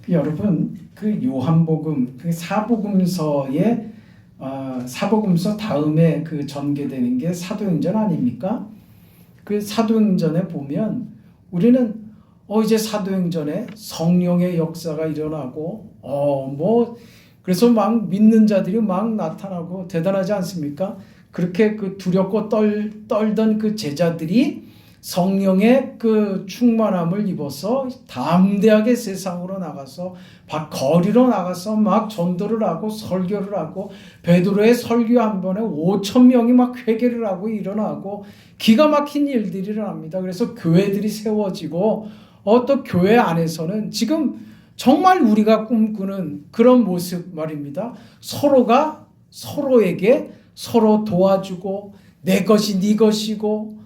여러분, 그 요한복음, 그 사복음서의 사복음서 다음에 그 전개되는 게 사도행전 아닙니까? 그 사도행전에 보면 우리는 이제 사도행전에 성령의 역사가 일어나고 그래서 막 믿는 자들이 막 나타나고 대단하지 않습니까? 그렇게 그 두렵고 떨던 그 제자들이 성령의 그 충만함을 입어서 담대하게 세상으로 나가서 거리로 나가서 막 전도를 하고 설교를 하고 베드로의 설교 한 번에 5,000명이 막 회개를 하고 일어나고 기가 막힌 일들이 일어납니다. 그래서 교회들이 세워지고 또 교회 안에서는 지금 정말 우리가 꿈꾸는 그런 모습 말입니다. 서로가 서로에게 서로 도와주고 내 것이 네 것이고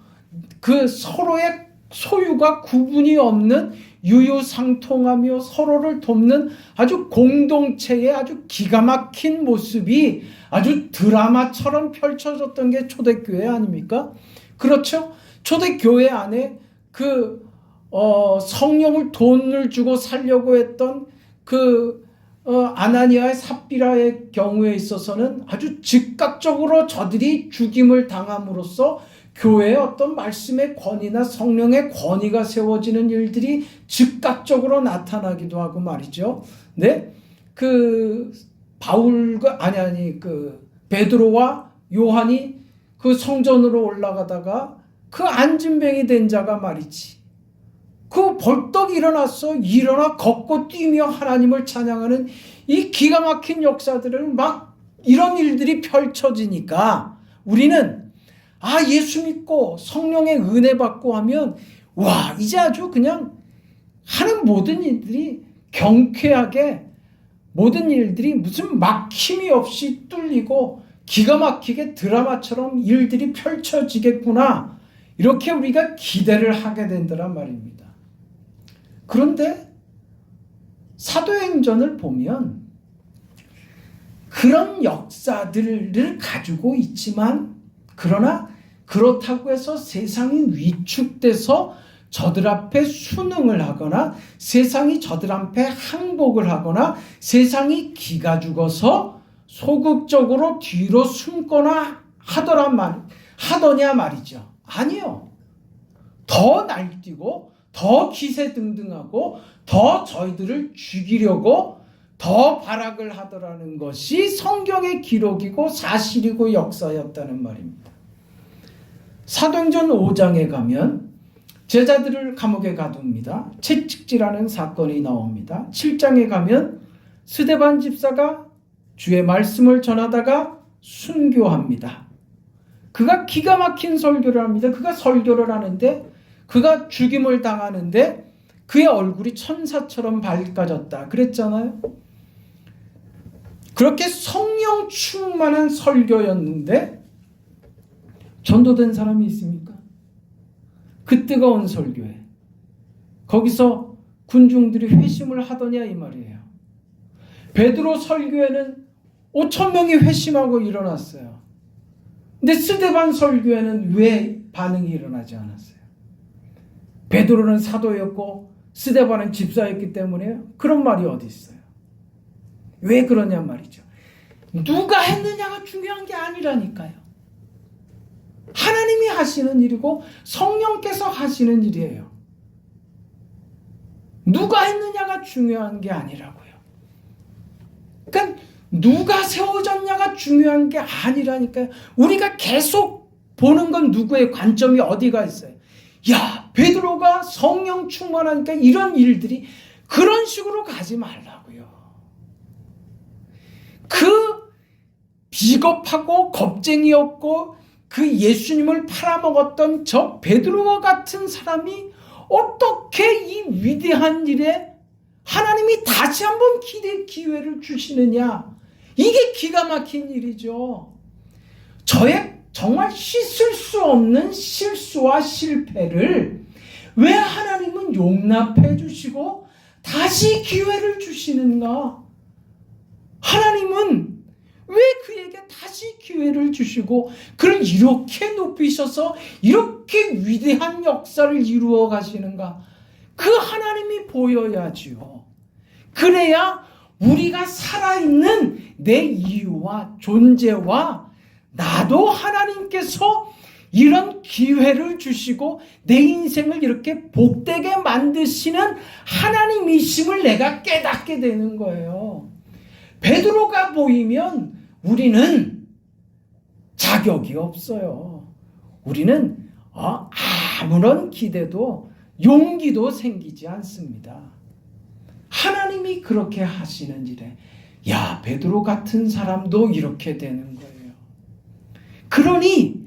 그 서로의 소유가 구분이 없는 유유상통하며 서로를 돕는 아주 공동체의 아주 기가 막힌 모습이 아주 드라마처럼 펼쳐졌던 게 초대교회 아닙니까? 그렇죠? 초대교회 안에 그 성령을 돈을 주고 살려고 했던 그 아나니아의 삽비라의 경우에 있어서는 아주 즉각적으로 저들이 죽임을 당함으로써 교회의 어떤 말씀의 권위나 성령의 권위가 세워지는 일들이 즉각적으로 나타나기도 하고 말이죠. 네, 그 바울과 그 베드로와 요한이 그 성전으로 올라가다가 그 안진뱅이 된 자가 말이지. 그 벌떡 일어나 걷고 뛰며 하나님을 찬양하는 이 기가 막힌 역사들을 막 이런 일들이 펼쳐지니까 우리는 예수 믿고 성령의 은혜 받고 하면 이제 아주 그냥 하는 모든 일들이 경쾌하게 모든 일들이 무슨 막힘이 없이 뚫리고 기가 막히게 드라마처럼 일들이 펼쳐지겠구나 이렇게 우리가 기대를 하게 된다란 말입니다. 그런데 사도행전을 보면 그런 역사들을 가지고 있지만 그러나 그렇다고 해서 세상이 위축돼서 저들 앞에 순응을 하거나 세상이 저들 앞에 항복을 하거나 세상이 기가 죽어서 소극적으로 뒤로 숨거나 하더냐 말이죠. 아니요. 더 날뛰고 더 기세등등하고 더 저희들을 죽이려고 더 발악을 하더라는 것이 성경의 기록이고 사실이고 역사였다는 말입니다. 사도행전 5장에 가면 제자들을 감옥에 가둡니다. 채찍질하는 사건이 나옵니다. 7장에 가면 스데반 집사가 주의 말씀을 전하다가 순교합니다. 그가 기가 막힌 설교를 합니다. 그가 설교를 하는데 그가 죽임을 당하는데 그의 얼굴이 천사처럼 밝아졌다 그랬잖아요. 그렇게 성령 충만한 설교였는데 전도된 사람이 있습니까? 그 뜨거운 설교에 거기서 군중들이 회심을 하더냐 이 말이에요. 베드로 설교에는 5,000명이 회심하고 일어났어요. 근데 스데반 설교에는 왜 반응이 일어나지 않았어요? 베드로는 사도였고 스데반은 집사였기 때문에요. 그런 말이 어디 있어요? 왜 그러냐 말이죠. 누가 했느냐가 중요한 게 아니라니까요. 하나님이 하시는 일이고 성령께서 하시는 일이에요. 누가 했느냐가 중요한 게 아니라고요. 그러니까 누가 세워졌냐가 중요한 게 아니라니까요. 우리가 계속 보는 건 누구의 관점이 어디가 있어요. 야, 베드로가 성령 충만하니까 이런 일들이 그런 식으로 가지 말라고요. 그 비겁하고 겁쟁이였고 그 예수님을 팔아먹었던 저 베드로와 같은 사람이 어떻게 이 위대한 일에 하나님이 다시 한번 기회를 주시느냐. 이게 기가 막힌 일이죠. 저의 정말 씻을 수 없는 실수와 실패를 왜 하나님은 용납해 주시고 다시 기회를 주시는가? 하나님은 왜 그에게 다시 기회를 주시고 그를 이렇게 높이셔서 이렇게 위대한 역사를 이루어 가시는가? 그 하나님이 보여야지요. 그래야 우리가 살아있는 내 이유와 존재와 나도 하나님께서 이런 기회를 주시고 내 인생을 이렇게 복되게 만드시는 하나님이심을 내가 깨닫게 되는 거예요. 베드로가 보이면 우리는 자격이 없어요. 우리는 아무런 기대도 용기도 생기지 않습니다. 하나님이 그렇게 하시는 일에 야, 베드로 같은 사람도 이렇게 되는 거예요. 그러니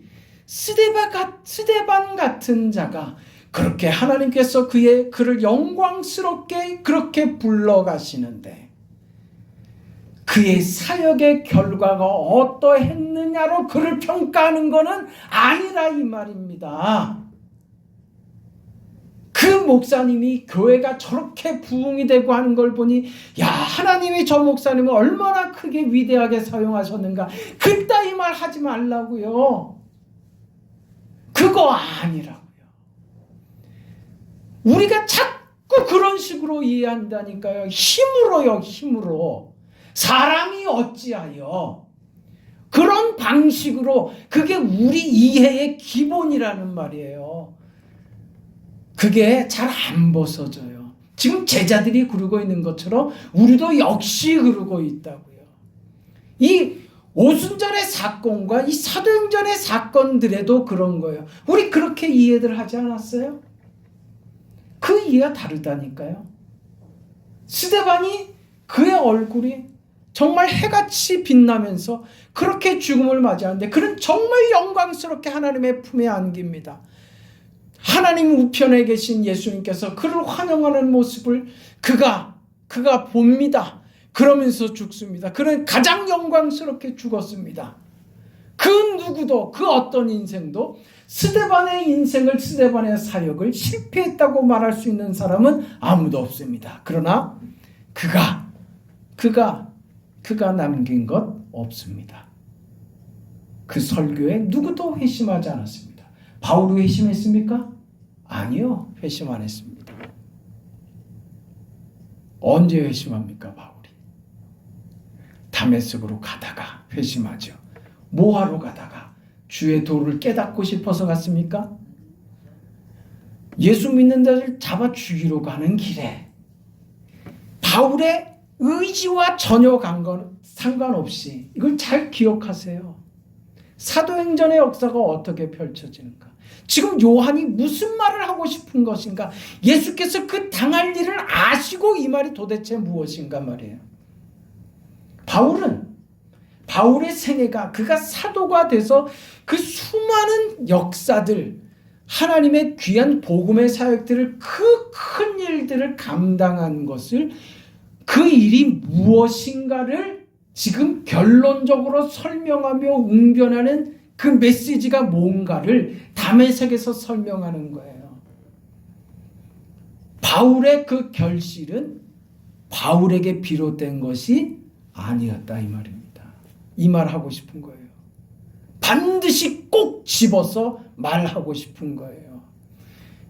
스데반 같은 자가 그렇게 하나님께서 그를 영광스럽게 그렇게 불러가시는데 그의 사역의 결과가 어떠했느냐로 그를 평가하는 것은 아니라 이 말입니다. 그 목사님이 교회가 저렇게 부흥이 되고 하는 걸 보니 야, 하나님이 저 목사님을 얼마나 크게 위대하게 사용하셨는가. 그따위 말 하지 말라고요. 그거 아니라고요. 우리가 자꾸 그런 식으로 이해한다니까요. 힘으로요, 힘으로. 사람이 어찌하여 그런 방식으로 그게 우리 이해의 기본이라는 말이에요. 그게 잘 안 벗어져요. 지금 제자들이 그러고 있는 것처럼 우리도 역시 그러고 있다고요. 이 오순절의 사건과 이 사도행전의 사건들에도 그런 거예요. 우리 그렇게 이해들 하지 않았어요? 그 이해가 다르다니까요. 스데반이 그의 얼굴이 정말 해같이 빛나면서 그렇게 죽음을 맞이하는데 그는 정말 영광스럽게 하나님의 품에 안깁니다. 하나님 우편에 계신 예수님께서 그를 환영하는 모습을 그가 봅니다. 그러면서 죽습니다. 그는 가장 영광스럽게 죽었습니다. 그 누구도 그 어떤 인생도 스데반의 인생을 스데반의 사역을 실패했다고 말할 수 있는 사람은 아무도 없습니다. 그러나 그가 남긴 것 없습니다. 그 설교에 누구도 회심하지 않았습니다. 바울이 회심했습니까? 아니요. 회심 안 했습니다. 언제 회심합니까, 바울이? 다메섹으로 가다가 회심하죠. 뭐하러 가다가? 주의 도를 깨닫고 싶어서 갔습니까? 예수 믿는 자를 잡아 죽이러 가는 길에 바울의 의지와 전혀 상관없이, 이걸 잘 기억하세요. 사도행전의 역사가 어떻게 펼쳐지는가? 지금 요한이 무슨 말을 하고 싶은 것인가? 예수께서 그 당할 일을 아시고 이 말이 도대체 무엇인가 말이에요. 바울의 생애가, 그가 사도가 돼서 그 수많은 역사들, 하나님의 귀한 복음의 사역들을, 그 큰 일들을 감당한 것을, 그 일이 무엇인가를 지금 결론적으로 설명하며 웅변하는 그 메시지가 뭔가를 다메섹에서 설명하는 거예요. 바울의 그 결실은 바울에게 비롯된 것이 아니었다, 이 말입니다. 이 말하고 싶은 거예요. 반드시 꼭 집어서 말하고 싶은 거예요.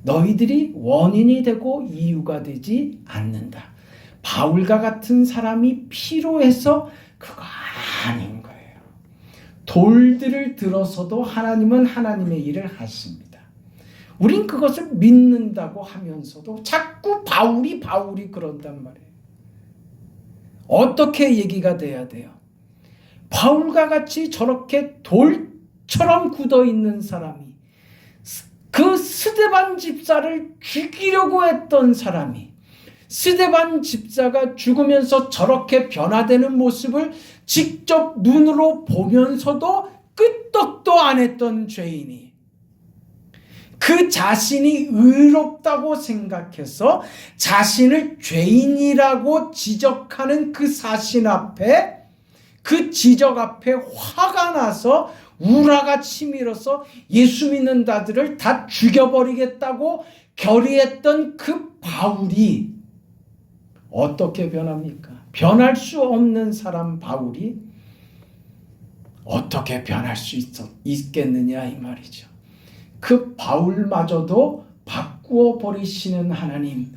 너희들이 원인이 되고 이유가 되지 않는다. 바울과 같은 사람이 필요해서 그거 아닌 거예요. 돌들을 들어서도 하나님은 하나님의 일을 하십니다. 우린 그것을 믿는다고 하면서도 자꾸 바울이 그런단 말이에요. 어떻게 얘기가 돼야 돼요? 바울과 같이 저렇게 돌처럼 굳어있는 사람이, 그 스데반 집사를 죽이려고 했던 사람이, 스데반 집사가 죽으면서 저렇게 변화되는 모습을 직접 눈으로 보면서도 끄떡도 안 했던 죄인이, 그 자신이 의롭다고 생각해서 자신을 죄인이라고 지적하는 그 사실 앞에, 그 지적 앞에 화가 나서 우라가 치밀어서 예수 믿는 자들을 다 죽여버리겠다고 결의했던 그 바울이 어떻게 변합니까? 변할 수 없는 사람 바울이 어떻게 변할 수 있겠느냐, 이 말이죠. 그 바울마저도 바꾸어 버리시는 하나님,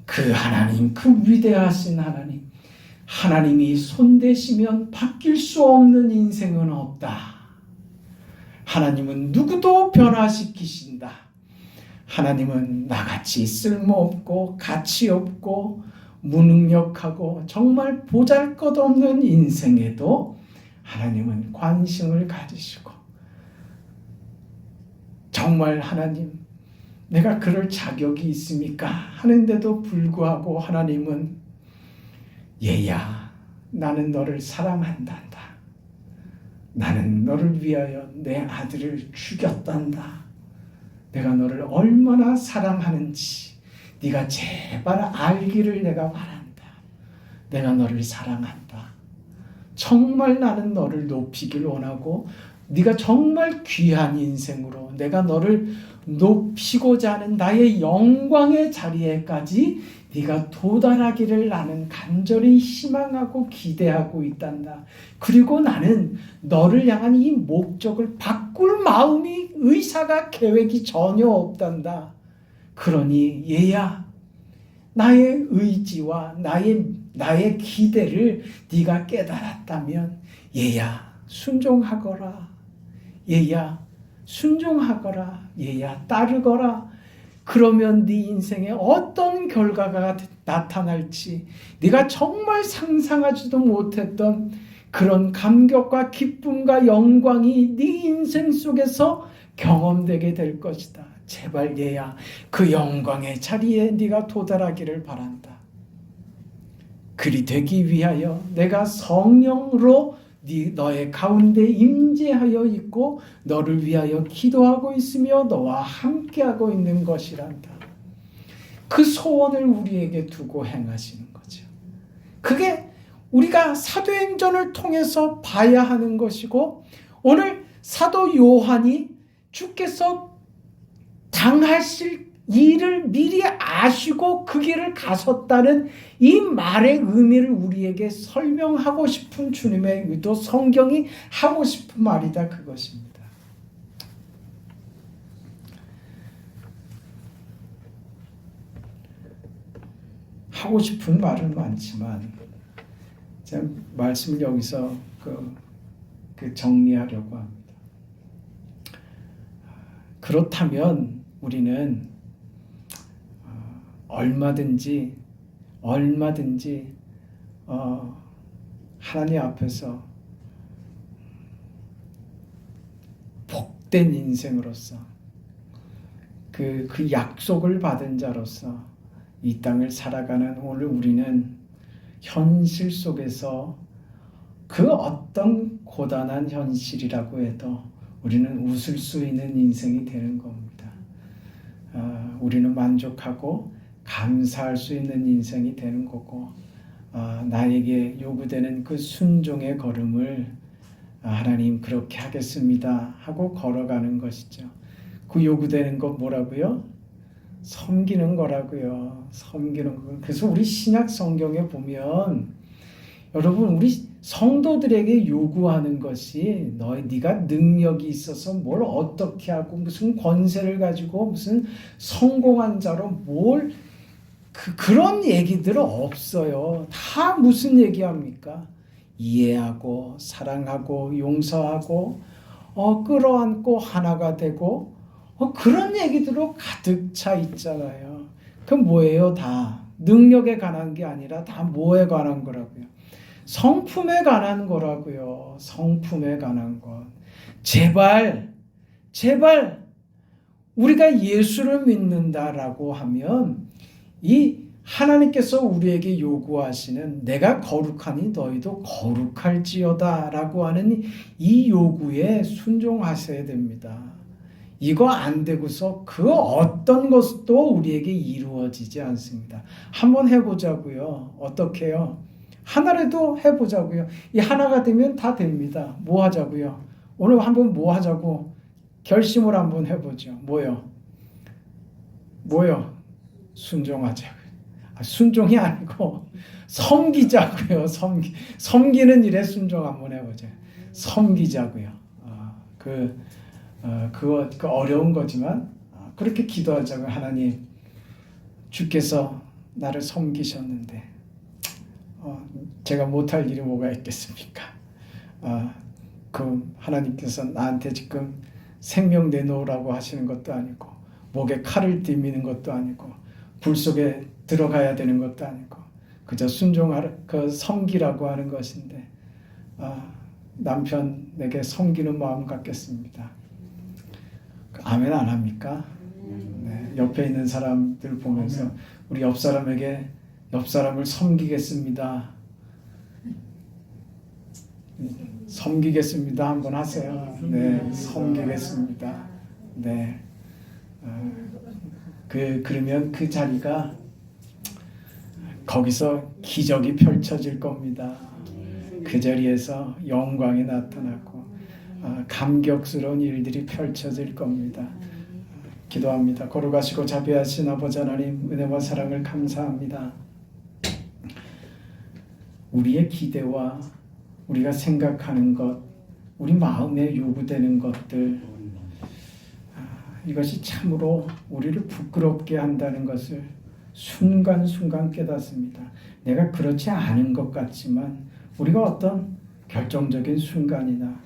그 하나님, 그 위대하신 하나님, 하나님이 손대시면 바뀔 수 없는 인생은 없다. 하나님은 누구도 변화시키신다. 하나님은 나같이 쓸모없고 가치없고 무능력하고 정말 보잘것없는 인생에도 하나님은 관심을 가지시고, 정말 하나님, 내가 그럴 자격이 있습니까? 하는데도 불구하고 하나님은 얘야, 나는 너를 사랑한단다. 나는 너를 위하여 내 아들을 죽였단다. 내가 너를 얼마나 사랑하는지 네가 제발 알기를 내가 바란다. 내가 너를 사랑한다. 정말 나는 너를 높이길 원하고, 네가 정말 귀한 인생으로 내가 너를 높이고자 하는 나의 영광의 자리에까지 네가 도달하기를 나는 간절히 희망하고 기대하고 있단다. 그리고 나는 너를 향한 이 목적을 바꿀 마음이, 의사가, 계획이 전혀 없단다. 그러니 얘야, 나의 의지와 나의 기대를 네가 깨달았다면 얘야 순종하거라. 얘야 순종하거라. 얘야 따르거라. 그러면 네 인생에 어떤 결과가 나타날지 네가 정말 상상하지도 못했던 그런 감격과 기쁨과 영광이 네 인생 속에서 경험되게 될 것이다. 제발 얘야, 그 영광의 자리에 네가 도달하기를 바란다. 그리 되기 위하여 내가 성령으로 너의 가운데 임재하여 있고 너를 위하여 기도하고 있으며 너와 함께하고 있는 것이란다. 그 소원을 우리에게 두고 행하시는 거죠. 그게 우리가 사도행전을 통해서 봐야 하는 것이고, 오늘 사도 요한이 주께서 당하실 일을 미리 아시고 그 길을 가셨다는 이 말의 의미를 우리에게 설명하고 싶은 주님의 의도, 성경이 하고 싶은 말이다, 그것입니다. 하고 싶은 말은 많지만 말씀을 여기서 정리하려고 합니다. 그렇다면 우리는 얼마든지 하나님 앞에서 복된 인생으로서 그 약속을 받은 자로서 이 땅을 살아가는 오늘 우리는 현실 속에서 그 어떤 고단한 현실이라고 해도 우리는 웃을 수 있는 인생이 되는 겁니다. 우리는 만족하고 감사할 수 있는 인생이 되는 거고, 나에게 요구되는 그 순종의 걸음을 하나님 그렇게 하겠습니다 하고 걸어가는 것이죠. 그 요구되는 것 뭐라고요? 섬기는 거라고요. 섬기는 거. 그래서 우리 신약 성경에 보면 여러분 우리 성도들에게 요구하는 것이 네가 능력이 있어서 뭘 어떻게 하고 무슨 권세를 가지고 무슨 성공한 자로 뭘 그런 얘기들은 없어요. 다 무슨 얘기합니까? 이해하고 사랑하고 용서하고 끌어안고 하나가 되고 그런 얘기들로 가득 차 있잖아요. 그럼 뭐예요? 다 능력에 관한 게 아니라 다 뭐에 관한 거라고요? 성품에 관한 거라고요. 성품에 관한 것. 제발 우리가 예수를 믿는다라고 하면 이 하나님께서 우리에게 요구하시는 내가 거룩하니 너희도 거룩할지어다 라고 하는 이 요구에 순종하셔야 됩니다. 이거 안 되고서 그 어떤 것도 우리에게 이루어지지 않습니다. 한번 해보자고요. 어떻게 해요? 하나라도 해보자고요. 이 하나가 되면 다 됩니다. 뭐 하자고요? 오늘 한번 뭐 하자고 결심을 한번 해보죠. 뭐요? 순종하자고요. 순종이 아니고 섬기자고요. 섬기는 일에 순종 한번 해보죠. 섬기자고요. 그거 어려운 거지만 그렇게 기도하자고요. 하나님, 주께서 나를 섬기셨는데 제가 못할 일이 뭐가 있겠습니까? 그 하나님께서 나한테 지금 생명 내놓으라고 하시는 것도 아니고 목에 칼을 들미는 것도 아니고 불 속에 들어가야 되는 것도 아니고 그저 섬기라고 하는 것인데 남편에게 섬기는 마음 갖겠습니다. 아멘 안 합니까? 네, 옆에 있는 사람들 보면서 우리 옆 사람에게 옆 사람을 섬기겠습니다. 섬기겠습니다. 한번 하세요. 네, 섬기겠습니다. 네. 그러면 그 자리가 거기서 기적이 펼쳐질 겁니다. 그 자리에서 영광이 나타나고 감격스러운 일들이 펼쳐질 겁니다. 기도합니다. 거룩하시고 자비하신 아버지 하나님, 은혜와 사랑을 감사합니다. 우리의 기대와 우리가 생각하는 것, 우리 마음에 요구되는 것들, 이것이 참으로 우리를 부끄럽게 한다는 것을 순간순간 깨닫습니다. 내가 그렇지 않은 것 같지만 우리가 어떤 결정적인 순간이나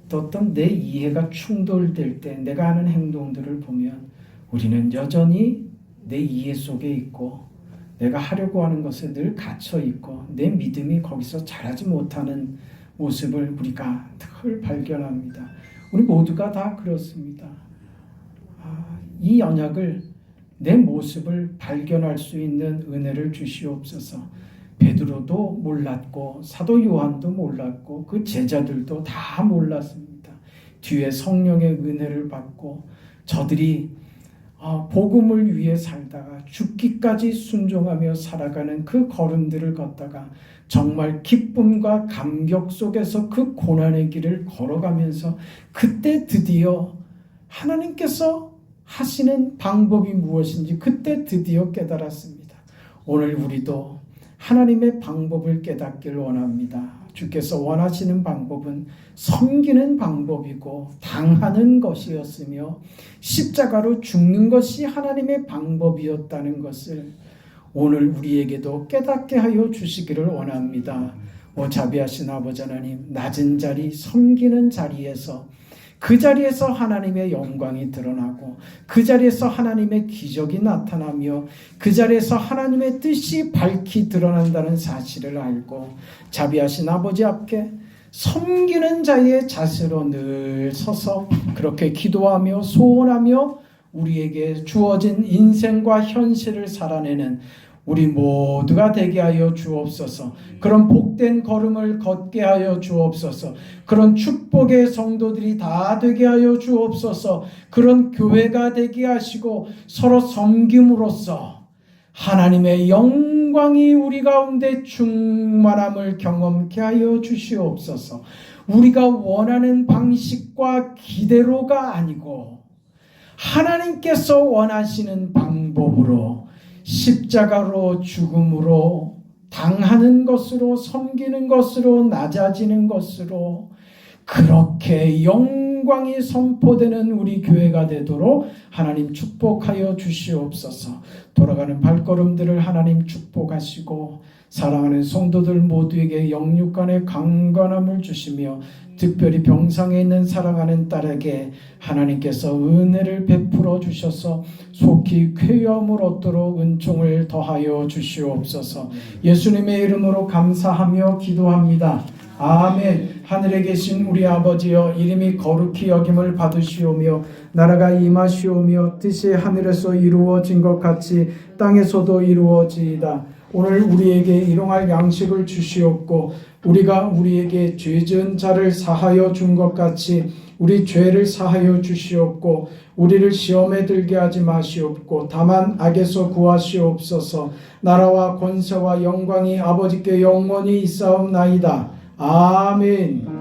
또 어떤 내 이해가 충돌될 때 내가 하는 행동들을 보면 우리는 여전히 내 이해 속에 있고 내가 하려고 하는 것에 늘 갇혀 있고 내 믿음이 거기서 자라지 못하는 모습을 우리가 늘 발견합니다. 우리 모두가 다 그렇습니다. 이 언약을 내 모습을 발견할 수 있는 은혜를 주시옵소서. 베드로도 몰랐고 사도 요한도 몰랐고 그 제자들도 다 몰랐습니다. 뒤에 성령의 은혜를 받고 저들이 복음을 위해 살다가 죽기까지 순종하며 살아가는 그 걸음들을 걷다가 정말 기쁨과 감격 속에서 그 고난의 길을 걸어가면서 그때 드디어 하나님께서 하시는 방법이 무엇인지 그때 드디어 깨달았습니다. 오늘 우리도 하나님의 방법을 깨닫길 원합니다. 주께서 원하시는 방법은 섬기는 방법이고 당하는 것이었으며 십자가로 죽는 것이 하나님의 방법이었다는 것을 오늘 우리에게도 깨닫게 하여 주시기를 원합니다. 오 자비하신 아버지 하나님, 낮은 자리, 섬기는 자리에서, 그 자리에서 하나님의 영광이 드러나고, 그 자리에서 하나님의 기적이 나타나며, 그 자리에서 하나님의 뜻이 밝히 드러난다는 사실을 알고, 자비하신 아버지 앞에 섬기는 자의 자세로 늘 서서 그렇게 기도하며 소원하며 우리에게 주어진 인생과 현실을 살아내는 우리 모두가 되게 하여 주옵소서. 그런 복된 걸음을 걷게 하여 주옵소서. 그런 축복의 성도들이 다 되게 하여 주옵소서. 그런 교회가 되게 하시고 서로 섬김으로써 하나님의 영광이 우리 가운데 충만함을 경험케 하여 주시옵소서. 우리가 원하는 방식과 기대로가 아니고 하나님께서 원하시는 방법으로, 십자가로, 죽음으로, 당하는 것으로, 섬기는 것으로, 낮아지는 것으로 그렇게 영광이 선포되는 우리 교회가 되도록 하나님 축복하여 주시옵소서. 돌아가는 발걸음들을 하나님 축복하시고 사랑하는 성도들 모두에게 영육간의 강건함을 주시며 특별히 병상에 있는 사랑하는 딸에게 하나님께서 은혜를 베풀어 주셔서 속히 쾌유함을 얻도록 은총을 더하여 주시옵소서. 예수님의 이름으로 감사하며 기도합니다. 아멘. 하늘에 계신 우리 아버지여, 이름이 거룩히 여김을 받으시오며 나라가 임하시오며 뜻이 하늘에서 이루어진 것 같이 땅에서도 이루어지이다. 오늘 우리에게 일용할 양식을 주시옵고 우리가 우리에게 죄 지은 자를 사하여 준 것 같이 우리 죄를 사하여 주시옵고 우리를 시험에 들게 하지 마시옵고 다만 악에서 구하시옵소서. 나라와 권세와 영광이 아버지께 영원히 있사옵나이다. 아멘.